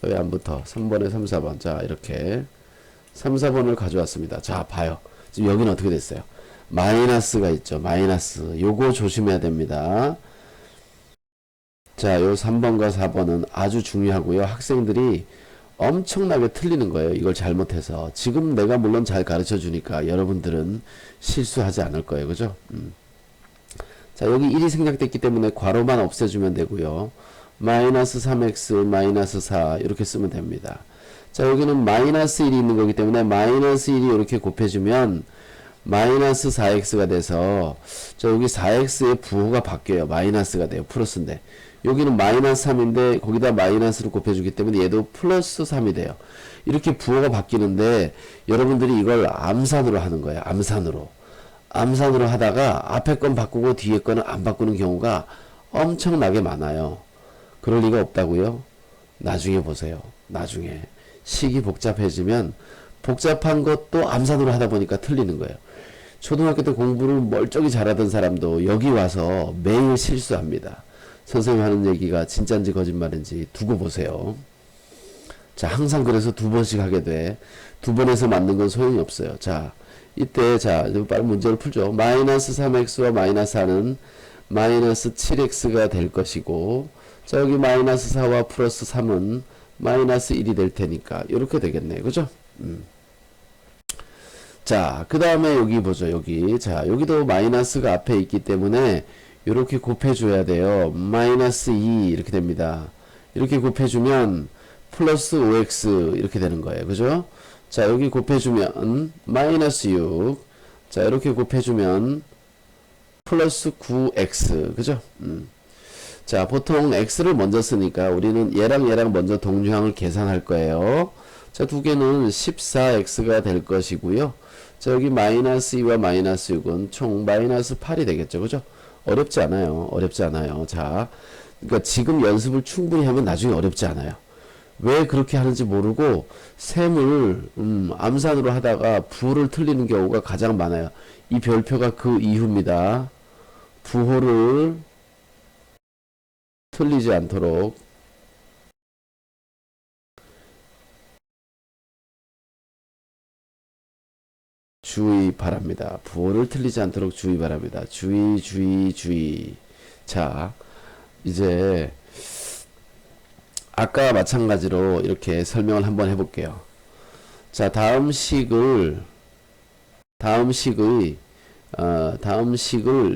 왜 안 붙어? 3번에 3, 4번. 자, 이렇게 3, 4번을 가져왔습니다. 자, 봐요. 지금 여기는 어떻게 됐어요? 마이너스가 있죠. 마이너스. 요거 조심해야 됩니다. 자, 요 3번과 4번은 아주 중요하고요. 학생들이 엄청나게 틀리는 거예요. 이걸 잘못해서. 지금 내가 물론 잘 가르쳐 주니까 여러분들은 실수하지 않을 거예요. 그죠? 자, 여기 1이 생략됐기 때문에 괄호만 없애주면 되고요. 마이너스 3x 마이너스 4 이렇게 쓰면 됩니다. 자, 여기는 마이너스 1이 있는 거기 때문에 마이너스 1이 이렇게 곱해주면 마이너스 4x가 돼서 자, 여기 4x의 부호가 바뀌어요. 마이너스가 돼요. 플러스인데 여기는 마이너스 3인데 거기다 마이너스를 곱해주기 때문에 얘도 플러스 3이 돼요. 이렇게 부호가 바뀌는데 여러분들이 이걸 암산으로 하는 거예요. 암산으로 하다가 앞에 건 바꾸고 뒤에 거는 안 바꾸는 경우가 엄청나게 많아요. 그럴 리가 없다고요? 나중에 보세요. 나중에 식이 복잡해지면 복잡한 것도 암산으로 하다 보니까 틀리는 거예요. 초등학교 때 공부를 멀쩡히 잘하던 사람도 여기 와서 매일 실수합니다. 선생님 하는 얘기가 진짜인지 거짓말인지 두고 보세요. 자, 항상 그래서 두 번씩 하게 돼. 두 번에서 맞는 건 소용이 없어요. 자, 이때 자, 빨리 문제를 풀죠. 마이너스 3x와 마이너스 4는 마이너스 7x가 될 것이고 자, 여기 마이너스 4와 플러스 3은 마이너스 1이 될 테니까 이렇게 되겠네요. 그죠? 자, 그 다음에 여기 보죠. 여기 자, 여기도 마이너스가 앞에 있기 때문에 이렇게 곱해줘야 돼요. 마이너스 2 이렇게 됩니다. 이렇게 곱해주면 플러스 5x 이렇게 되는 거예요. 그죠? 자, 여기 곱해주면 마이너스 6. 자, 이렇게 곱해주면 플러스 9x. 그죠? 자, 보통 x를 먼저 쓰니까 우리는 얘랑 먼저 동류항을 계산할 거예요. 자, 두 개는 14x가 될 것이고요. 자, 여기 마이너스 2와 마이너스 6은 총 마이너스 8이 되겠죠. 그죠? 어렵지 않아요. 어렵지 않아요. 자, 그러니까 지금 연습을 충분히 하면 나중에 어렵지 않아요. 왜 그렇게 하는지 모르고 셈을 암산으로 하다가 부호를 틀리는 경우가 가장 많아요. 이 별표가 그 이유입니다. 부호를 틀리지 않도록 주의 바랍니다. 부호를 틀리지 않도록 주의 바랍니다. 주의. 자, 이제 아까 마찬가지로 이렇게 설명을 한번 해볼게요. 자, 다음 식을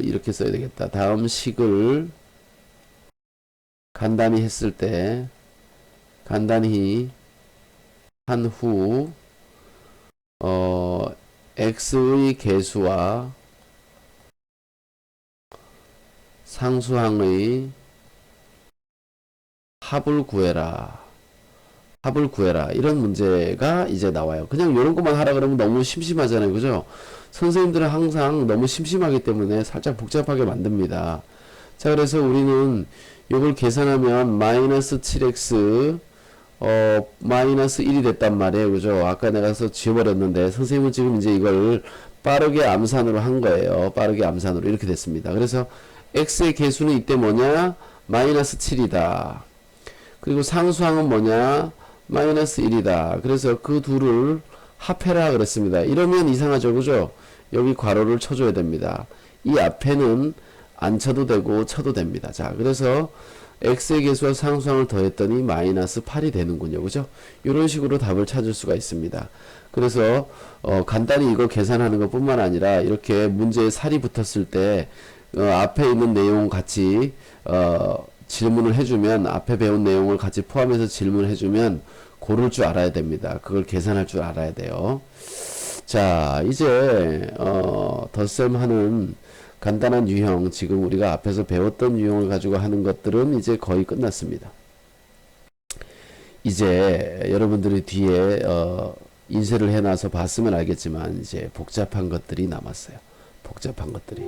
이렇게 써야 되겠다. 다음 식을 간단히 했을 때, 간단히 한 후, x의 개수와 상수항의 합을 구해라. 이런 문제가 이제 나와요. 그냥 이런 것만 하라 그러면 너무 심심하잖아요. 그죠? 선생님들은 항상 너무 심심하기 때문에 살짝 복잡하게 만듭니다. 자, 그래서 우리는 이걸 계산하면 마이너스 7x 마이너스 1이 됐단 말이에요. 그죠? 아까 내가 지워버렸는데 선생님은 지금 이제 이걸 빠르게 암산으로 한 거예요. 빠르게 암산으로 이렇게 됐습니다. 그래서 x의 개수는 이때 뭐냐? 마이너스 7이다. 그리고 상수항은 뭐냐? 마이너스 1이다. 그래서 그 둘을 합해라 그랬습니다. 이러면 이상하죠. 그죠? 여기 괄호를 쳐줘야 됩니다. 이 앞에는 안 쳐도 되고 쳐도 됩니다. 자, 그래서 x의 개수와 상수항을 더했더니 마이너스 8이 되는군요. 그죠? 이런 식으로 답을 찾을 수가 있습니다. 그래서 간단히 이거 계산하는 것 뿐만 아니라 이렇게 문제에 살이 붙었을 때 앞에 있는 내용 같이 질문을 해주면, 앞에 배운 내용을 같이 포함해서 질문을 해주면 고를 줄 알아야 됩니다. 그걸 계산할 줄 알아야 돼요. 자, 이제 덧셈 하는 간단한 유형, 지금 우리가 앞에서 배웠던 유형을 가지고 하는 것들은 이제 거의 끝났습니다. 이제 여러분들이 뒤에 인쇄를 해놔서 봤으면 알겠지만 이제 복잡한 것들이 남았어요. 복잡한 것들이.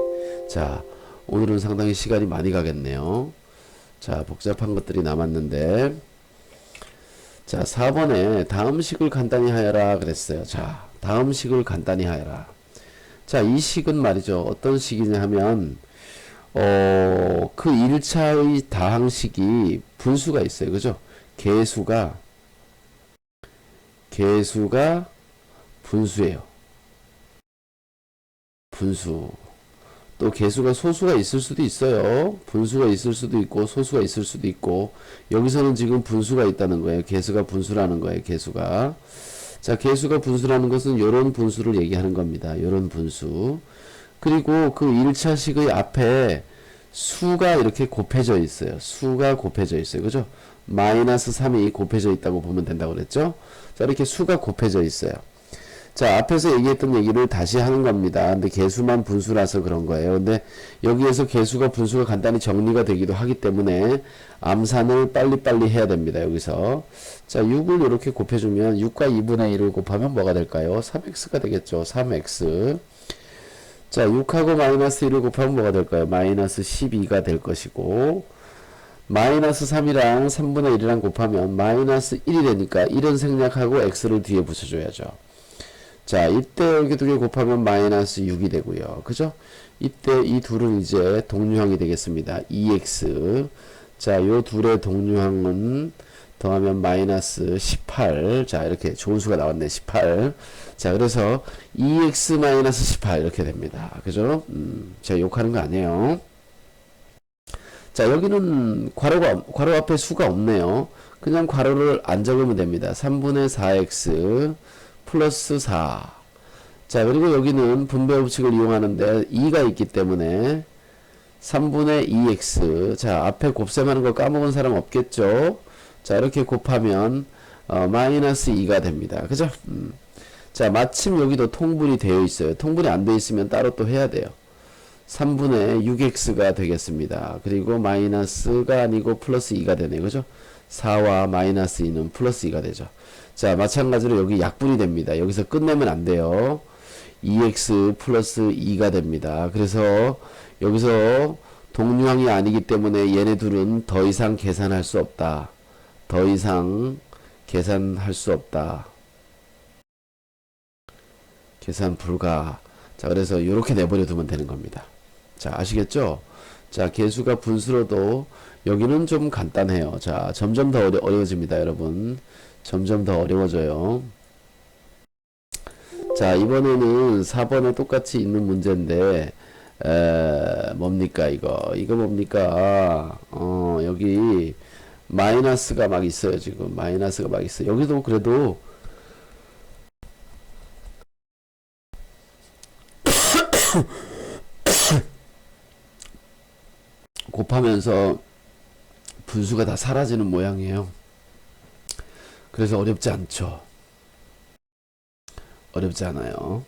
자, 오늘은 상당히 시간이 많이 가겠네요. 자, 복잡한 것들이 남았는데, 자, 4번에 다음 식을 간단히 하여라 그랬어요. 자, 다음 식을 간단히 하여라. 자, 이 식은 말이죠. 어떤 식이냐 하면 그 1차의 다항식이 분수가 있어요. 그죠? 개수가 분수예요. 분수. 또 개수가 소수가 있을 수도 있어요. 분수가 있을 수도 있고 소수가 있을 수도 있고, 여기서는 지금 분수가 있다는 거예요. 개수가 분수라는 거예요. 개수가. 자, 개수가 분수라는 것은 요런 분수를 얘기하는 겁니다. 요런 분수. 그리고 그 1차식의 앞에 수가 이렇게 곱해져 있어요. 수가 곱해져 있어요. 그죠? 마이너스 3이 곱해져 있다고 보면 된다고 그랬죠? 자, 이렇게 수가 곱해져 있어요. 자, 앞에서 얘기했던 얘기를 다시 하는 겁니다. 근데 개수만 분수라서 그런 거예요. 근데 여기에서 개수가 분수가 간단히 정리가 되기도 하기 때문에 암산을 빨리빨리 해야 됩니다. 여기서. 자, 6을 이렇게 곱해주면 6과 2분의 1을 곱하면 뭐가 될까요? 3x가 되겠죠. 3x. 자, 6하고 마이너스 1을 곱하면 뭐가 될까요? 마이너스 12가 될 것이고, 마이너스 3이랑 3분의 1이랑 곱하면 마이너스 1이 되니까 1은 생략하고 x를 뒤에 붙여줘야죠. 자, 이때 여기 두 개 곱하면 마이너스 6이 되고요. 그죠? 이때 이 둘은 이제 동류항이 되겠습니다. 2x. 자, 요 둘의 동류항은 더하면 마이너스 18. 자, 이렇게 좋은 수가 나왔네. 18. 자, 그래서 2x 마이너스 18 이렇게 됩니다. 그죠? 제가 욕하는 거 아니에요. 자, 여기는 괄호 앞에 수가 없네요. 그냥 괄호를 안 적으면 됩니다. 3분의 4x 플러스 4. 자, 그리고 여기는 분배 법칙을 이용하는데 2가 있기 때문에 3분의 2x. 자, 앞에 곱셈하는 거 까먹은 사람 없겠죠? 자, 이렇게 곱하면 마이너스 2가 됩니다. 그죠? 자, 마침 여기도 통분이 되어 있어요. 통분이 안 되어 있으면 따로 또 해야 돼요. 3분의 6x가 되겠습니다. 그리고 마이너스가 아니고 플러스 2가 되네요. 그죠? 4와 마이너스 2는 플러스 2가 되죠. 자, 마찬가지로 여기 약분이 됩니다. 여기서 끝내면 안 돼요. 2x 플러스 2가 됩니다. 그래서 여기서 동류항이 아니기 때문에 얘네 둘은 더 이상 계산할 수 없다. 더 이상 계산할 수 없다. 계산 불가. 자, 그래서 이렇게 내버려 두면 되는 겁니다. 자, 아시겠죠? 자, 개수가 분수로도 여기는 좀 간단해요. 자, 점점 더 어려워집니다, 여러분. 점점 더 어려워져요. 자, 자, 이번에는 4번에 똑같이 있는 문제인데, 뭡니까, 이거? 이거 뭡니까? 여기, 마이너스가 막 있어요, 지금. 마이너스가 막 있어요. 여기도 그래도, 곱하면서 분수가 다 사라지는 모양이에요. 그래서 어렵지 않죠. 어렵지 않아요.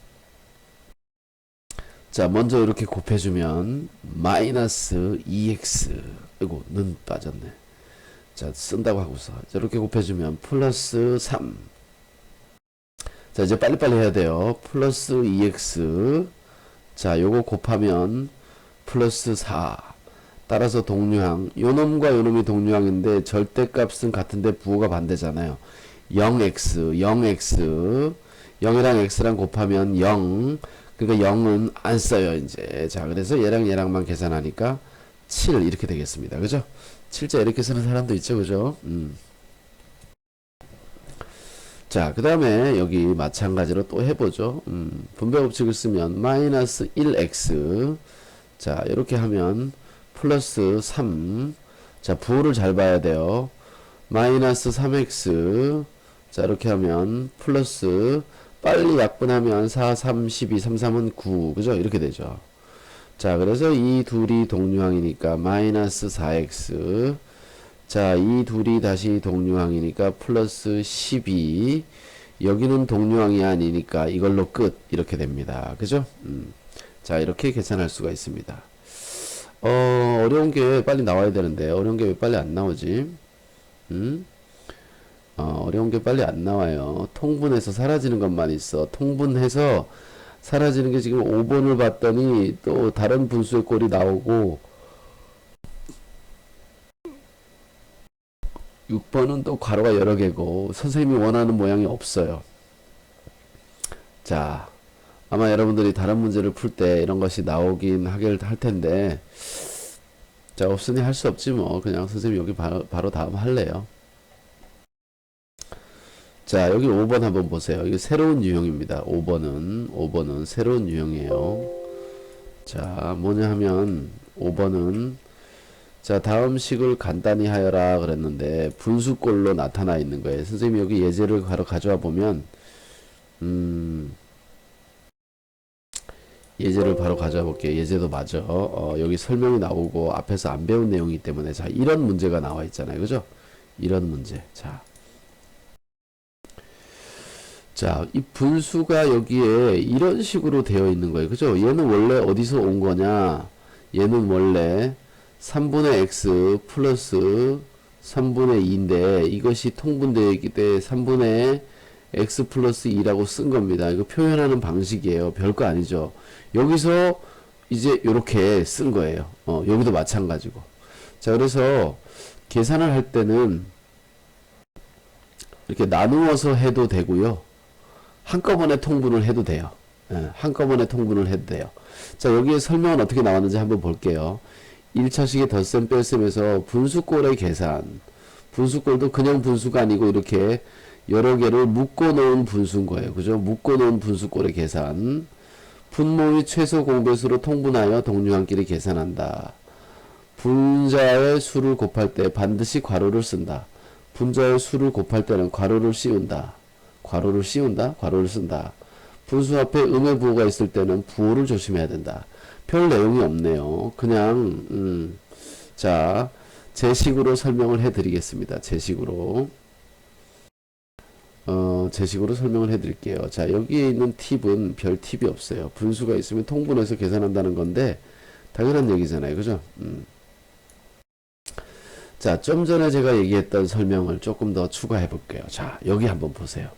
자, 먼저 이렇게 곱해주면 마이너스 2x 이거 는 빠졌네. 자, 쓴다고 하고서 이렇게 곱해주면 플러스 3. 자, 이제 빨리빨리 해야 돼요. 플러스 2x. 자, 요거 곱하면 플러스 4. 따라서 동류항. 요놈과 요놈이 동류항인데 절대값은 같은데 부호가 반대잖아요. 0x 0x 0이랑 x랑 곱하면 0. 그러니까 0은 안 써요, 이제. 자, 그래서 얘랑 얘랑만 계산하니까 7 이렇게 되겠습니다. 그죠? 7자 이렇게 쓰는 사람도 있죠, 그죠? 자, 그 다음에 여기 마찬가지로 또 해보죠. 분배 법칙을 쓰면 마이너스 1x. 자, 이렇게 하면 플러스 3. 자, 부호를 잘 봐야 돼요. 마이너스 3x. 자, 이렇게 하면 플러스, 빨리 약분하면 4, 3, 12, 3, 3은 9. 그죠? 이렇게 되죠. 자, 그래서 이 둘이 동류항이니까 마이너스 4x. 자, 이 둘이 다시 동류항이니까 플러스 12. 여기는 동류항이 아니니까 이걸로 끝. 이렇게 됩니다. 그죠? 자, 이렇게 계산할 수가 있습니다. 어려운 게 빨리 나와야 되는데, 어려운 게 왜 빨리 안 나오지? 어려운 게 빨리 안 나와요. 통분해서 사라지는 것만 있어. 통분해서 사라지는 게 지금 5번을 봤더니 또 다른 분수의 꼴이 나오고, 6번은 또 괄호가 여러 개고 선생님이 원하는 모양이 없어요. 자, 아마 여러분들이 다른 문제를 풀 때 이런 것이 나오긴 하길 할 텐데, 자, 없으니 할 수 없지 뭐. 그냥 선생님 여기 바로 다음 할래요. 자, 여기 5번 한번 보세요. 이게 새로운 유형입니다. 5번은 새로운 유형이에요. 자, 뭐냐 하면 5번은, 자, 다음 식을 간단히 하여라 그랬는데 분수꼴로 나타나 있는 거예요. 선생님이 여기 예제를 바로 가져와 보면, 예제를 바로 가져와 볼게요. 예제도 맞아. 여기 설명이 나오고 앞에서 안 배운 내용이기 때문에, 자, 이런 문제가 나와 있잖아요. 그죠? 이런 문제. 자, 이 분수가 여기에 이런 식으로 되어 있는 거예요. 그죠? 얘는 원래 어디서 온 거냐? 얘는 원래 3분의 x 플러스 3분의 2인데 이것이 통분되기 때문에 3분의 x 플러스 2라고 쓴 겁니다. 이거 표현하는 방식이에요. 별거 아니죠. 여기서 이제 이렇게 쓴 거예요. 여기도 마찬가지고. 자, 그래서 계산을 할 때는 이렇게 나누어서 해도 되고요. 한꺼번에 통분을 해도 돼요. 한꺼번에 통분을 해도 돼요. 자, 여기에 설명은 어떻게 나왔는지 한번 볼게요. 1차식의 덧셈 뺄셈에서 분수꼴의 계산. 분수꼴도 그냥 분수가 아니고 이렇게 여러 개를 묶어 놓은 분수인 거예요. 그죠? 묶어 놓은 분수꼴의 계산. 분모의 최소 공배수로 통분하여 동류항끼리 계산한다. 분자의 수를 곱할 때 반드시 괄호를 쓴다. 분자의 수를 곱할 때는 괄호를 씌운다. 괄호를 씌운다. 괄호를 쓴다. 분수 앞에 음의 부호가 있을 때는 부호를 조심해야 된다. 별 내용이 없네요. 그냥 자, 제 식으로 설명을 해드리겠습니다. 제 식으로 설명을 해드릴게요. 자, 여기에 있는 팁은 별 팁이 없어요. 분수가 있으면 통분해서 계산한다는 건데 당연한 얘기잖아요. 그죠? 자, 좀 전에 제가 얘기했던 설명을 조금 더 추가해 볼게요. 자, 여기 한번 보세요.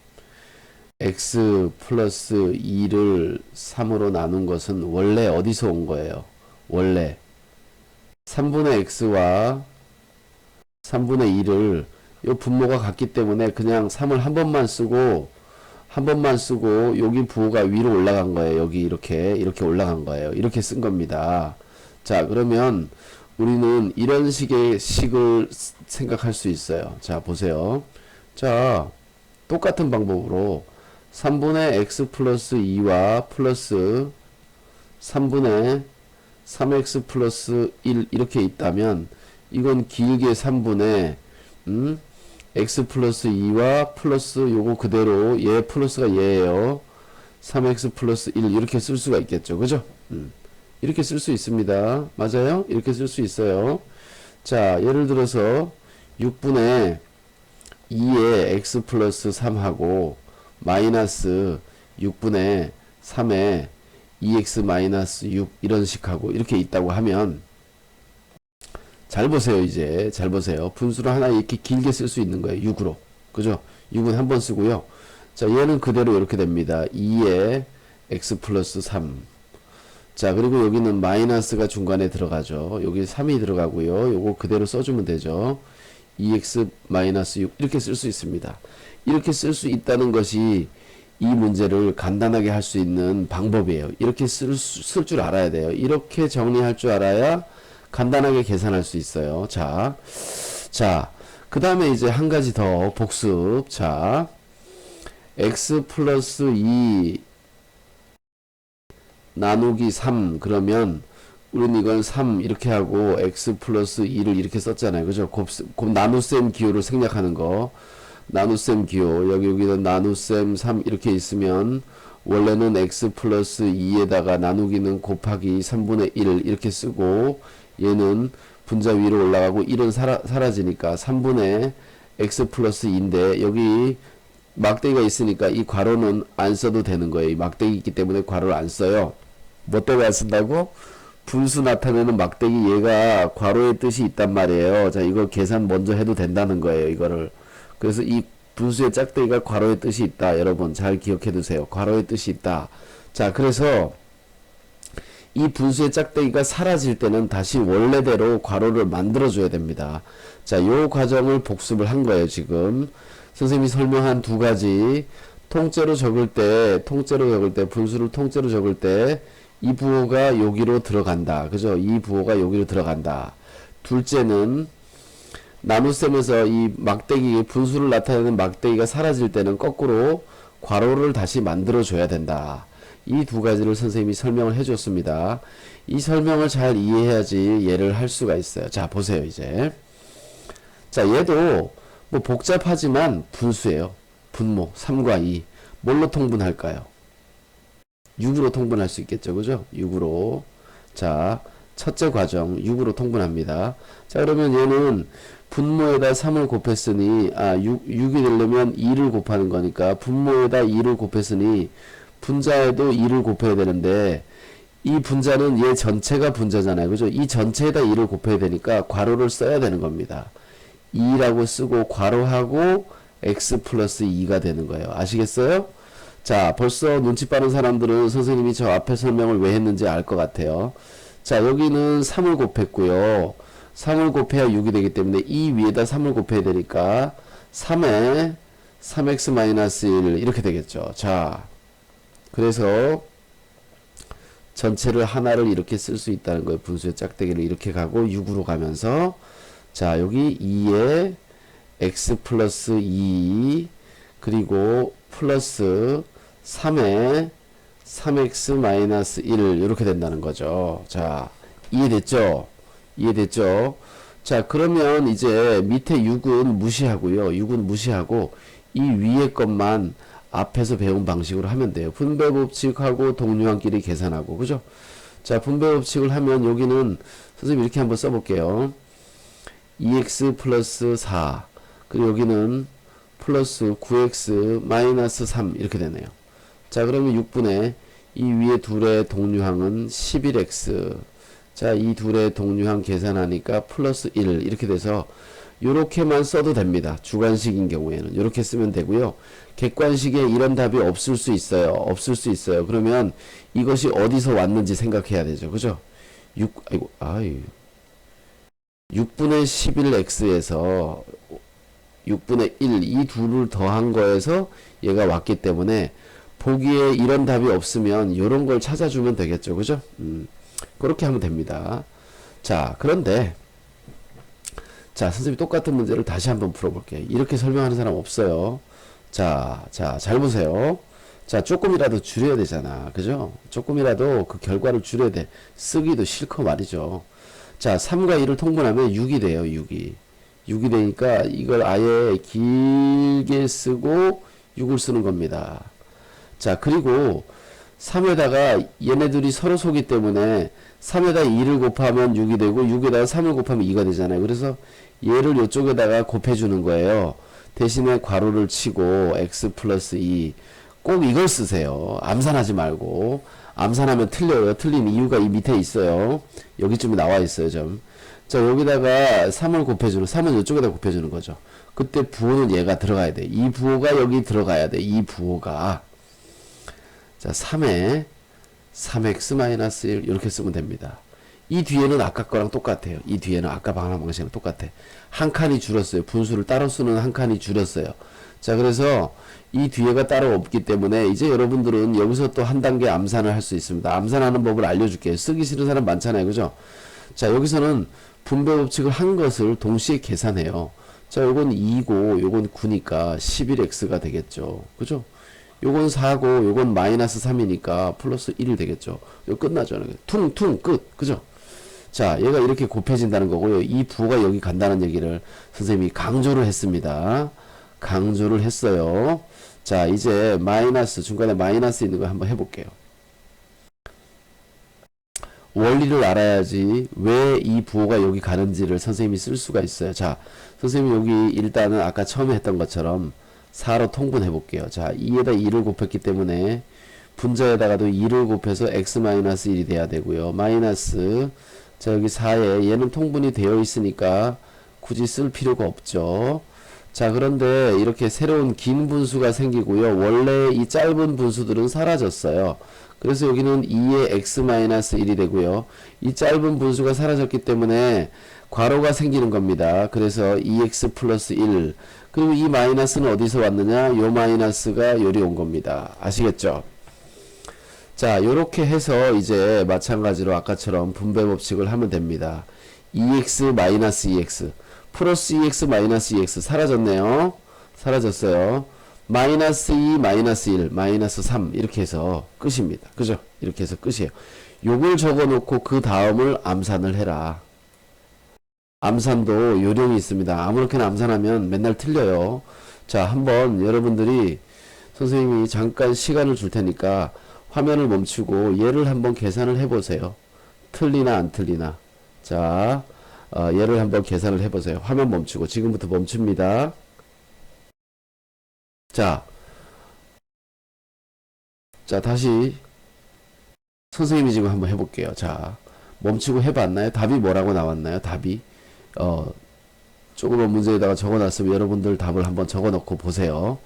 x 플러스 2를 3으로 나눈 것은 원래 어디서 온 거예요? 원래 3분의 x와 3분의 2를 요 분모가 같기 때문에 그냥 3을 한 번만 쓰고 여기 부호가 위로 올라간 거예요. 여기 이렇게 올라간 거예요. 이렇게 쓴 겁니다. 자, 그러면 우리는 이런 식의 식을 생각할 수 있어요. 자, 보세요. 자, 똑같은 방법으로 3분의 x 플러스 2와 플러스 3분의 3x 플러스 1 이렇게 있다면 이건 길게 3분의 x 플러스 2와 플러스 요거 그대로 얘 플러스가 얘예요. 3x 플러스 1 이렇게 쓸 수가 있겠죠. 그죠? 이렇게 쓸 수 있습니다. 맞아요? 이렇게 쓸 수 있어요. 자, 예를 들어서 6분의 2에 x 플러스 3하고 마이너스 6분의 3에 2x 마이너스 6 이런 식하고 이렇게 있다고 하면 잘 보세요. 이제 잘 보세요. 분수를 하나 이렇게 길게 쓸 수 있는 거예요. 6으로. 그죠? 6은 한 번 쓰고요. 자, 얘는 그대로 이렇게 됩니다. 2에 x 플러스 3. 자, 그리고 여기는 마이너스가 중간에 들어가죠. 여기 3이 들어가고요. 요거 그대로 써주면 되죠. 2x 마이너스 6 이렇게 쓸 수 있습니다. 이렇게 쓸 수 있다는 것이 이 문제를 간단하게 할 수 있는 방법이에요. 이렇게 쓸 줄 알아야 돼요. 이렇게 정리할 줄 알아야 간단하게 계산할 수 있어요. 자, 그 다음에 이제 한 가지 더 복습. 자, x 플러스 2 나누기 3 그러면 우리는 이건 3 이렇게 하고 x 플러스 2를 이렇게 썼잖아요. 그죠? 곱 나눗셈 기호를 생략하는 거. 나눗셈 기호 여기는 나눗셈 3 이렇게 있으면 원래는 x 플러스 2에다가 나누기는 곱하기 3분의 1 이렇게 쓰고 얘는 분자 위로 올라가고 1은 사라지니까 3분의 x 플러스 2인데 여기 막대기가 있으니까 이 괄호는 안 써도 되는 거예요. 이 막대기 있기 때문에 괄호를 안 써요. 뭐 때문에 안 쓴다고? 분수 나타내는 막대기 얘가 괄호의 뜻이 있단 말이에요. 자, 이거 계산 먼저 해도 된다는 거예요. 이거를. 그래서 이 분수의 짝대기가 괄호의 뜻이 있다. 여러분 잘 기억해 두세요. 괄호의 뜻이 있다. 자, 그래서 이 분수의 짝대기가 사라질 때는 다시 원래대로 괄호를 만들어 줘야 됩니다. 자, 요 과정을 복습을 한 거예요. 지금 선생님이 설명한 두 가지. 통째로 적을 때 분수를 통째로 적을 때 이 부호가 여기로 들어간다. 그죠? 이 부호가 여기로 들어간다. 둘째는 나눗셈에서 이 막대기 분수를 나타내는 막대기가 사라질 때는 거꾸로 괄호를 다시 만들어 줘야 된다. 이 두 가지를 선생님이 설명을 해 줬습니다. 이 설명을 잘 이해해야지 얘를 할 수가 있어요. 자, 보세요. 이제 자, 얘도 뭐 복잡하지만 분수예요. 분모 3과 2 뭘로 통분할까요? 6으로 통분할 수 있겠죠. 그죠? 6으로. 자, 첫째 과정 6으로 통분합니다. 자, 그러면 얘는 분모에다 3을 곱했으니 6이 되려면 2를 곱하는 거니까 분모에다 2를 곱했으니 분자에도 2를 곱해야 되는데 이 분자는 얘 전체가 분자잖아요. 그죠? 이 전체에다 2를 곱해야 되니까 괄호를 써야 되는 겁니다. 2라고 쓰고 괄호하고 x 플러스 2가 되는 거예요. 아시겠어요? 자, 벌써 눈치 빠른 사람들은 선생님이 저 앞에 설명을 왜 했는지 알 것 같아요. 자, 여기는 3을 곱했고요. 3을 곱해야 6이 되기 때문에 이 위에다 3을 곱해야 되니까 3에 3x-1 이렇게 되겠죠. 자, 그래서 전체를 하나를 이렇게 쓸 수 있다는 거예요. 분수의 짝대기를 이렇게 가고 6으로 가면서 자, 여기 2에 x 플러스 2 그리고 플러스 3에 3x-1 이렇게 된다는 거죠. 자, 이해됐죠? 이해됐죠? 자, 그러면 이제 밑에 6은 무시하고요. 6은 무시하고 이 위에 것만 앞에서 배운 방식으로 하면 돼요. 분배 법칙하고 동류항끼리 계산하고. 그죠? 자, 분배 법칙을 하면 여기는 선생님 이렇게 한번 써볼게요. 2x 플러스 4 그리고 여기는 플러스 9x 마이너스 3 이렇게 되네요. 자, 그러면 6분의 이 위에 둘의 동류항은 11x. 자, 이 둘의 동류항 계산하니까 플러스 1 이렇게 돼서 요렇게만 써도 됩니다. 주관식인 경우에는 요렇게 쓰면 되고요. 객관식에 이런 답이 없을 수 있어요. 없을 수 있어요. 그러면 이것이 어디서 왔는지 생각해야 되죠. 그죠? 6분의 11x에서 6분의 1 이 둘을 더한 거에서 얘가 왔기 때문에 보기에 이런 답이 없으면 이런 걸 찾아주면 되겠죠. 그죠? 그렇게 하면 됩니다. 자, 그런데 자, 선생님이 똑같은 문제를 다시 한번 풀어볼게요. 이렇게 설명하는 사람 없어요. 자, 잘 보세요. 자, 조금이라도 줄여야 되잖아. 그죠? 조금이라도 그 결과를 줄여야 돼. 쓰기도 싫고 말이죠. 자, 3과 2를 통분하면 6이 돼요, 6이. 6이 되니까 이걸 아예 길게 쓰고 6을 쓰는 겁니다. 자, 그리고 3에다가 얘네들이 서로 소기 때문에 3에다 2를 곱하면 6이 되고 6에다가 3을 곱하면 2가 되잖아요. 그래서 얘를 이쪽에다가 곱해주는 거예요. 대신에 괄호를 치고 x 플러스 2. 꼭 이걸 쓰세요. 암산하지 말고. 암산하면 틀려요. 틀린 이유가 이 밑에 있어요. 여기쯤에 나와 있어요. 좀. 자, 여기다가 3을 곱해주는, 3은 이쪽에다 곱해주는 거죠. 그때 부호는 얘가 들어가야 돼. 이 부호가 여기 들어가야 돼. 이 부호가. 자, 3에 3x-1 이렇게 쓰면 됩니다. 이 뒤에는 아까 거랑 똑같아요. 이 뒤에는 아까 방향 방식이랑 똑같아. 한 칸이 줄었어요. 분수를 따로 쓰는 한 칸이 줄었어요. 자, 그래서 이 뒤에가 따로 없기 때문에 이제 여러분들은 여기서 또 한 단계 암산을 할 수 있습니다. 암산하는 법을 알려줄게요. 쓰기 싫은 사람 많잖아요. 그죠? 자, 여기서는 분배 법칙을 한 것을 동시에 계산해요. 자, 요건 2고 요건 9니까 11x가 되겠죠. 그죠? 요건 4고 요건 마이너스 3이니까 플러스 1이 되겠죠. 이거 끝나죠. 퉁퉁 끝. 그죠? 자, 얘가 이렇게 곱해진다는 거고요. 이 부호가 여기 간다는 얘기를 선생님이 강조를 했습니다. 강조를 했어요. 자, 이제 마이너스, 중간에 마이너스 있는 거 한번 해볼게요. 원리를 알아야지 왜 이 부호가 여기 가는지를 선생님이 쓸 수가 있어요. 자, 선생님이 여기 일단은 아까 처음에 했던 것처럼 4로 통분해 볼게요. 자, 2에다 2를 곱했기 때문에 분자에다가도 2를 곱해서 x-1이 돼야 되고요. 마이너스, 자, 여기 4에 얘는 통분이 되어 있으니까 굳이 쓸 필요가 없죠. 자, 그런데 이렇게 새로운 긴 분수가 생기고요. 원래 이 짧은 분수들은 사라졌어요. 그래서 여기는 2의 x-1이 되고요. 이 짧은 분수가 사라졌기 때문에 괄호가 생기는 겁니다. 그래서 2x 플러스 1. 그리고 이 마이너스는 어디서 왔느냐? 요 마이너스가 요리 온 겁니다. 아시겠죠? 자, 요렇게 해서 이제 마찬가지로 아까처럼 분배 법칙을 하면 됩니다. 2x 마이너스 2x 플러스 2x 마이너스 2x 사라졌네요. 사라졌어요. 마이너스 2 마이너스 1 마이너스 3 이렇게 해서 끝입니다. 그죠? 이렇게 해서 끝이에요. 요걸 적어놓고 그 다음을 암산을 해라. 암산도 요령이 있습니다. 아무렇게나 암산하면 맨날 틀려요. 자, 한번 여러분들이 선생님이 잠깐 시간을 줄 테니까 화면을 멈추고 얘를 한번 계산을 해보세요. 틀리나 안 틀리나. 자, 얘를 한번 계산을 해보세요. 화면 멈추고 지금부터 멈춥니다. 자, 다시 선생님이 지금 한번 해볼게요. 자, 멈추고 해봤나요? 답이 뭐라고 나왔나요? 답이 조그만 문제에다가 적어놨으면 여러분들 답을 한번 적어놓고 보세요.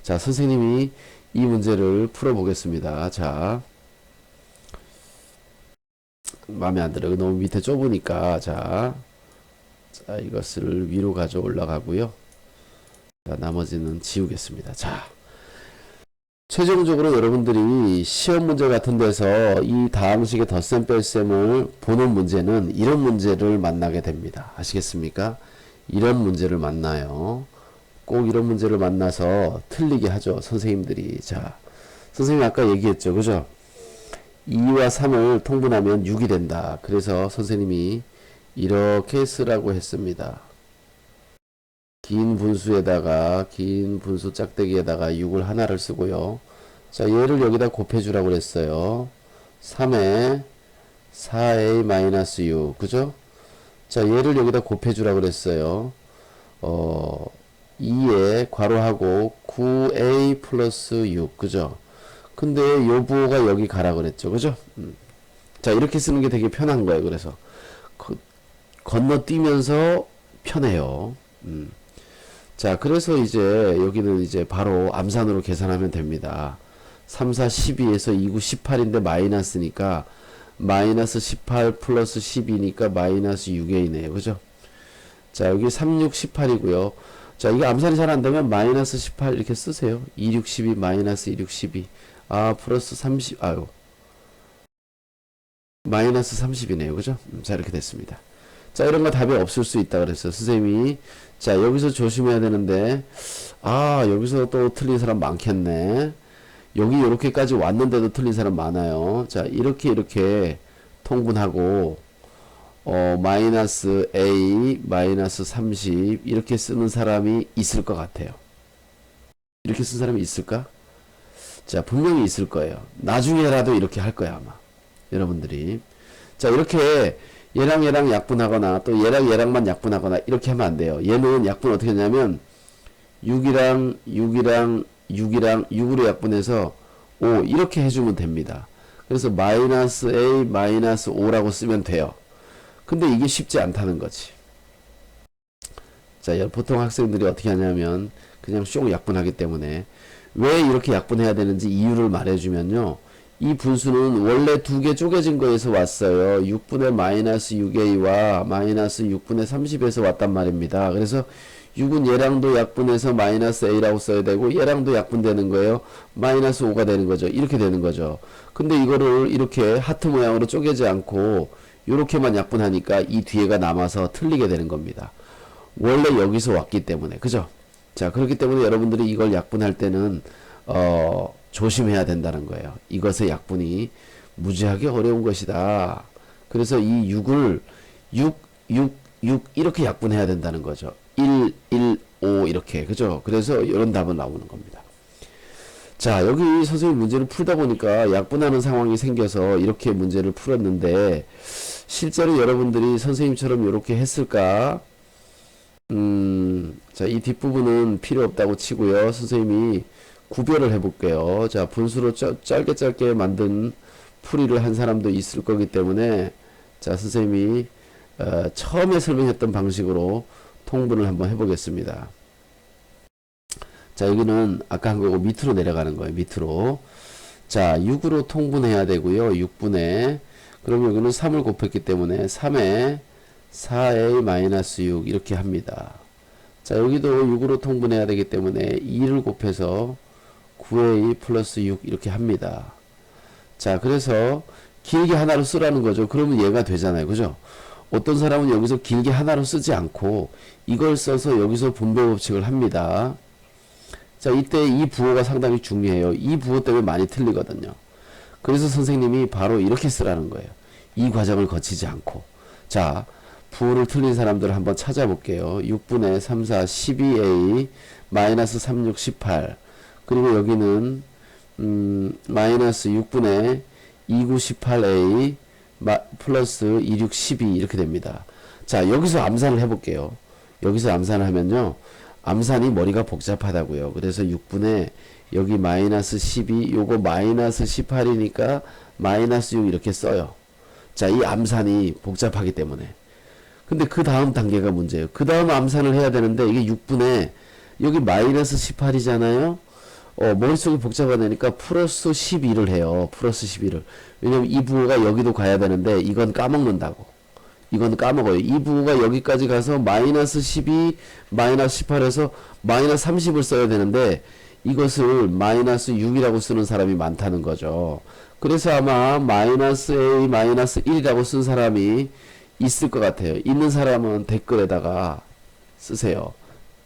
자, 선생님이 이 문제를 풀어보겠습니다. 자, 마음에 안 들어요. 너무 밑에 좁으니까. 자, 이것을 위로 가져 올라가고요. 자, 나머지는 지우겠습니다. 자, 최종적으로 여러분들이 시험 문제 같은 데서 이 다항식의 덧셈 뺄셈을 보는 문제는 이런 문제를 만나게 됩니다. 아시겠습니까? 이런 문제를 만나요. 꼭 이런 문제를 만나서 틀리게 하죠. 선생님들이. 자, 선생님 아까 얘기했죠. 그죠? 2와 3을 통분하면 6이 된다. 그래서 선생님이 이렇게 쓰라고 했습니다. 긴 분수에다가 긴 분수 짝대기에다가 6을 하나를 쓰고요. 자, 얘를 여기다 곱해주라고 그랬어요. 3에 4a-6 그죠? 자, 얘를 여기다 곱해주라고 그랬어요. 2에 괄호하고 9a 플러스 6 그죠? 근데 요 부호가 여기 가라 그랬죠. 그죠? 자, 이렇게 쓰는 게 되게 편한 거예요. 그래서 건너뛰면서 편해요. 자, 그래서 이제 여기는 이제 바로 암산으로 계산하면 됩니다. 3, 4, 12에서 2, 9, 18인데 마이너스니까 마이너스 18 플러스 12니까 마이너스 6a네요. 그죠? 자, 여기 3, 6, 18이고요. 자, 이게 암산이 잘 안되면 마이너스 18 이렇게 쓰세요. 2, 6, 12 마이너스 2, 6, 12 플러스 30 마이너스 30이네요. 그죠? 자, 이렇게 됐습니다. 자, 이런 거 답이 없을 수 있다 그랬어요. 선생님이. 자, 여기서 조심해야 되는데, 여기서 또 틀린 사람 많겠네. 여기 이렇게까지 왔는데도 틀린 사람 많아요. 자, 이렇게 통분하고 마이너스 A 마이너스 30 이렇게 쓰는 사람이 있을 것 같아요. 이렇게 쓴 사람이 있을까? 자, 분명히 있을 거예요. 나중에라도 이렇게 할 거야, 아마. 여러분들이. 자, 이렇게 얘랑 약분하거나 또 얘랑만 약분하거나 이렇게 하면 안 돼요. 얘는 약분 어떻게 하냐면 6이랑 6으로 약분해서 5 이렇게 해주면 됩니다. 그래서 마이너스 A 마이너스 5라고 쓰면 돼요. 근데 이게 쉽지 않다는 거지. 자, 보통 학생들이 어떻게 하냐면 그냥 숑 약분하기 때문에 왜 이렇게 약분해야 되는지 이유를 말해주면요. 이 분수는 원래 두 개 쪼개진 거에서 왔어요. 6분의 마이너스 6a와 마이너스 6분의 30에서 왔단 말입니다. 그래서 6은 얘랑도 약분해서 마이너스 a라고 써야 되고 얘랑도 약분되는 거예요. 마이너스 5가 되는 거죠. 이렇게 되는 거죠. 근데 이거를 이렇게 하트 모양으로 쪼개지 않고 이렇게만 약분하니까 이 뒤에가 남아서 틀리게 되는 겁니다. 원래 여기서 왔기 때문에. 그죠? 자, 그렇기 때문에 여러분들이 이걸 약분할 때는 조심해야 된다는 거예요. 이것의 약분이 무지하게 어려운 것이다. 그래서 이 6을 6 이렇게 약분해야 된다는 거죠. 1, 5 이렇게. 그죠? 그래서 이런 답은 나오는 겁니다. 자, 여기 선생님 문제를 풀다 보니까 약분하는 상황이 생겨서 이렇게 문제를 풀었는데 실제로 여러분들이 선생님처럼 이렇게 했을까? 자, 이 뒷부분은 필요 없다고 치고요. 선생님이 구별을 해볼게요. 자, 분수로 짧게 만든 풀이를 한 사람도 있을 거기 때문에 자, 선생님이 처음에 설명했던 방식으로 통분을 한번 해보겠습니다. 자, 여기는 아까 한 거고 밑으로 내려가는 거예요. 밑으로. 자, 6으로 통분해야 되고요. 6분의 그럼 여기는 3을 곱했기 때문에 3에 4a-6 이렇게 합니다. 자, 여기도 6으로 통분해야 되기 때문에 2를 곱해서 9a 플러스 6 이렇게 합니다. 자, 그래서 길게 하나로 쓰라는 거죠. 그러면 얘가 되잖아요. 그죠? 어떤 사람은 여기서 길게 하나로 쓰지 않고 이걸 써서 여기서 분배 법칙을 합니다. 자, 이때 이 부호가 상당히 중요해요. 이 부호 때문에 많이 틀리거든요. 그래서 선생님이 바로 이렇게 쓰라는 거예요. 이 과정을 거치지 않고. 자, 부호를 틀린 사람들을 한번 찾아볼게요. 6분의 3, 4, 12a 마이너스 3, 6, 18 그리고 여기는 마이너스 6분의 2, 9, 18a 플러스 2, 6, 12 이렇게 됩니다. 자, 여기서 암산을 해볼게요. 여기서 암산을 하면요. 암산이 머리가 복잡하다고요. 그래서 6분의 여기 마이너스 12 요거 마이너스 18이니까 마이너스 6 이렇게 써요. 자, 이 암산이 복잡하기 때문에. 근데 그 다음 단계가 문제예요. 그 다음 암산을 해야 되는데 이게 6분의 여기 마이너스 18이잖아요. 머릿속이 복잡하다니까 플러스 12를 해요. 플러스 12를. 왜냐면 이 부호가 여기도 가야 되는데 이건 까먹는다고. 이건 까먹어요. 이 부호가 여기까지 가서 마이너스 12, 마이너스 18에서 마이너스 30을 써야 되는데 이것을 마이너스 6이라고 쓰는 사람이 많다는 거죠. 그래서 아마 마이너스 A, 마이너스 1이라고 쓴 사람이 있을 것 같아요. 있는 사람은 댓글에다가 쓰세요.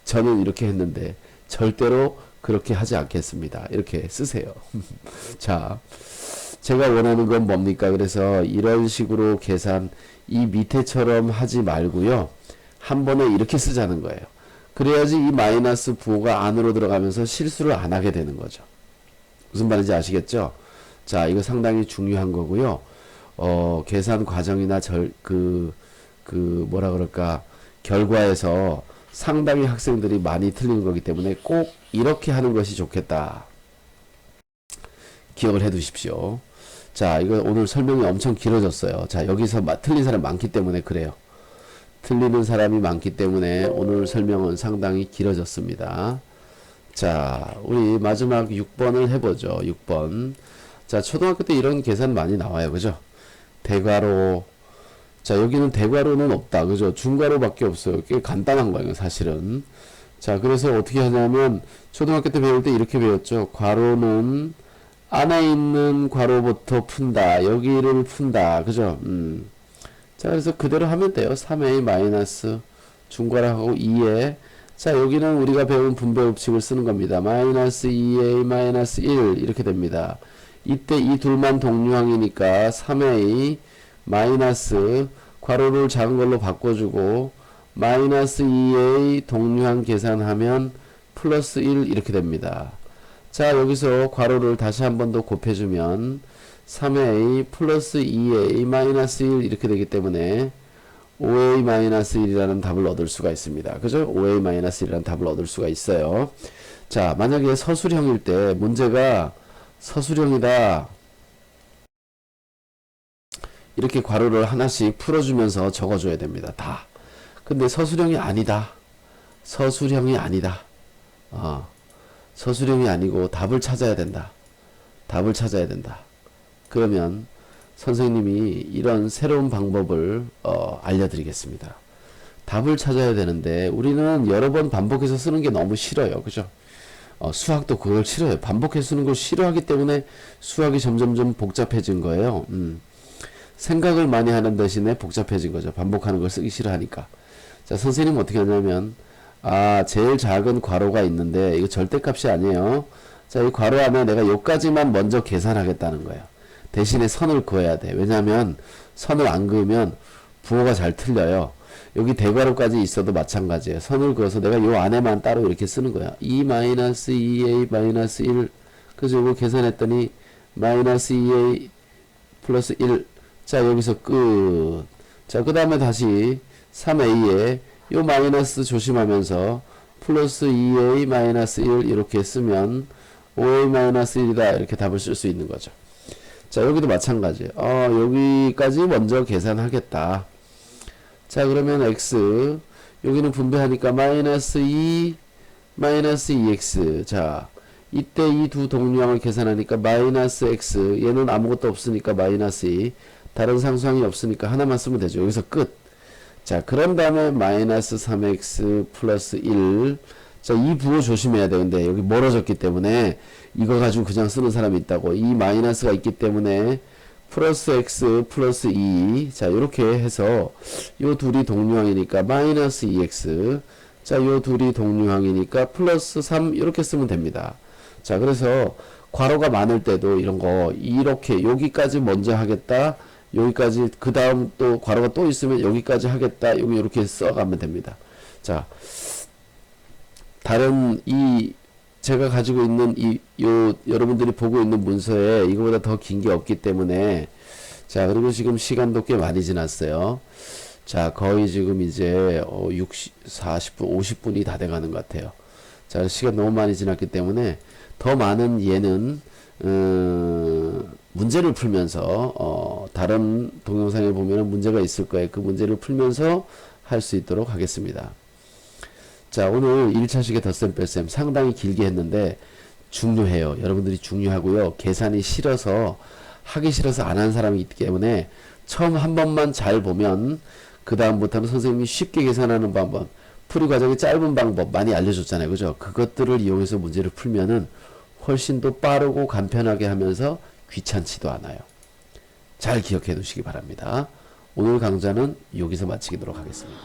저는 이렇게 했는데 절대로 그렇게 하지 않겠습니다. 이렇게 쓰세요. 자, 제가 원하는 건 뭡니까? 그래서 이런 식으로 계산 이 밑에처럼 하지 말고요. 한 번에 이렇게 쓰자는 거예요. 그래야지 이 마이너스 부호가 안으로 들어가면서 실수를 안 하게 되는 거죠. 무슨 말인지 아시겠죠? 자, 이거 상당히 중요한 거고요. 계산 과정이나 뭐라 그럴까, 결과에서 상당히 학생들이 많이 틀리는 거기 때문에 꼭 이렇게 하는 것이 좋겠다. 기억을 해 두십시오. 자, 이거 오늘 설명이 엄청 길어졌어요. 자, 여기서 틀린 사람 많기 때문에 그래요. 틀리는 사람이 많기 때문에 오늘 설명은 상당히 길어졌습니다. 자, 우리 마지막 6번을 해보죠. 6번. 자, 초등학교 때 이런 계산 많이 나와요. 그죠? 대괄호. 자, 여기는 대괄호는 없다. 그죠? 중괄호밖에 없어요. 꽤 간단한 거예요, 사실은. 자, 그래서 어떻게 하냐면, 초등학교 때 배울 때 이렇게 배웠죠. 괄호는 안에 있는 괄호부터 푼다. 여기를 푼다. 그죠? 자, 그래서 그대로 하면 돼요. 3a 마이너스 중괄호하고 2에 자, 여기는 우리가 배운 분배 법칙을 쓰는 겁니다. 마이너스 2a 마이너스 1 이렇게 됩니다. 이때 이 둘만 동류항이니까 3a 마이너스 괄호를 작은 걸로 바꿔주고 마이너스 2a 동류항 계산하면 플러스 1 이렇게 됩니다. 자, 여기서 괄호를 다시 한 번 더 곱해주면 3a 플러스 2a 마이너스 1 이렇게 되기 때문에 5a 마이너스 1이라는 답을 얻을 수가 있습니다. 그죠? 5a 마이너스 1이라는 답을 얻을 수가 있어요. 자, 만약에 서술형일 때 문제가 서술형이다. 이렇게 괄호를 하나씩 풀어주면서 적어줘야 됩니다. 다. 근데 서술형이 아니다. 서술형이 아니다. 서술형이 아니고 답을 찾아야 된다. 답을 찾아야 된다. 그러면 선생님이 이런 새로운 방법을 알려드리겠습니다. 답을 찾아야 되는데 우리는 여러 번 반복해서 쓰는 게 너무 싫어요. 그죠? 수학도 그걸 싫어요. 반복해서 쓰는 걸 싫어하기 때문에 수학이 점점점 복잡해진 거예요. 생각을 많이 하는 대신에 복잡해진 거죠. 반복하는 걸 쓰기 싫어하니까. 자, 선생님은 어떻게 하냐면 제일 작은 괄호가 있는데 이거 절대값이 아니에요. 자, 이 괄호 안에 내가 요까지만 먼저 계산하겠다는 거예요. 대신에 선을 그어야 돼. 왜냐하면 선을 안 그으면 부호가 잘 틀려요. 여기 대괄호까지 있어도 마찬가지예요. 선을 그어서 내가 요 안에만 따로 이렇게 쓰는 거야. 2 마이너스 2a 마이너스 1. 그래서 이거 계산했더니 마이너스 2a 플러스 1. 자, 여기서 끝. 자, 그 다음에 다시 3a에 요 마이너스 조심하면서 플러스 2a 마이너스 1 이렇게 쓰면 5a 마이너스 1이다. 이렇게 답을 쓸 수 있는 거죠. 자, 여기도 마찬가지예요. 여기까지 먼저 계산하겠다. 자, 그러면 x 여기는 분배하니까 마이너스 2 마이너스 2x. 자, 이때 이 두 동류항을 계산하니까 마이너스 x. 얘는 아무것도 없으니까 마이너스 2. 다른 상수항이 없으니까 하나만 쓰면 되죠. 여기서 끝. 자, 그런 다음에 마이너스 3x 플러스 1. 자, 이 부호 조심해야 되는데 여기 멀어졌기 때문에 이거 가지고 그냥 쓰는 사람이 있다고. 이 마이너스가 있기 때문에 플러스 x 플러스 2. 자, 이렇게 해서 요 둘이 동류항이니까 마이너스 2x. 자, 요 둘이 동류항이니까 플러스 3 이렇게 쓰면 됩니다. 자, 그래서 괄호가 많을 때도 이런 거 이렇게 여기까지 먼저 하겠다. 여기까지 그 다음 또 괄호가 또 있으면 여기까지 하겠다. 여기 이렇게 써가면 됩니다. 자, 다른 제가 가지고 있는 여러분들이 보고 있는 문서에 이거보다 더 긴 게 없기 때문에. 자, 그리고 지금 시간도 꽤 많이 지났어요. 자, 거의 지금 이제 40분 50분이 다 돼가는 것 같아요. 자, 시간 너무 많이 지났기 때문에 더 많은 예는 문제를 풀면서 다른 동영상에 보면 문제가 있을 거예요. 그 문제를 풀면서 할 수 있도록 하겠습니다. 자, 오늘 1차식의 덧셈 뺄셈 상당히 길게 했는데 중요해요. 여러분들이 중요하고요. 계산이 싫어서 하기 싫어서 안 한 사람이 있기 때문에 처음 한 번만 잘 보면 그 다음부터는 선생님이 쉽게 계산하는 방법, 풀이 과정이 짧은 방법 많이 알려줬잖아요. 그죠? 그것들을 이용해서 문제를 풀면은 훨씬 더 빠르고 간편하게 하면서 귀찮지도 않아요. 잘 기억해 두시기 바랍니다. 오늘 강좌는 여기서 마치도록 하겠습니다.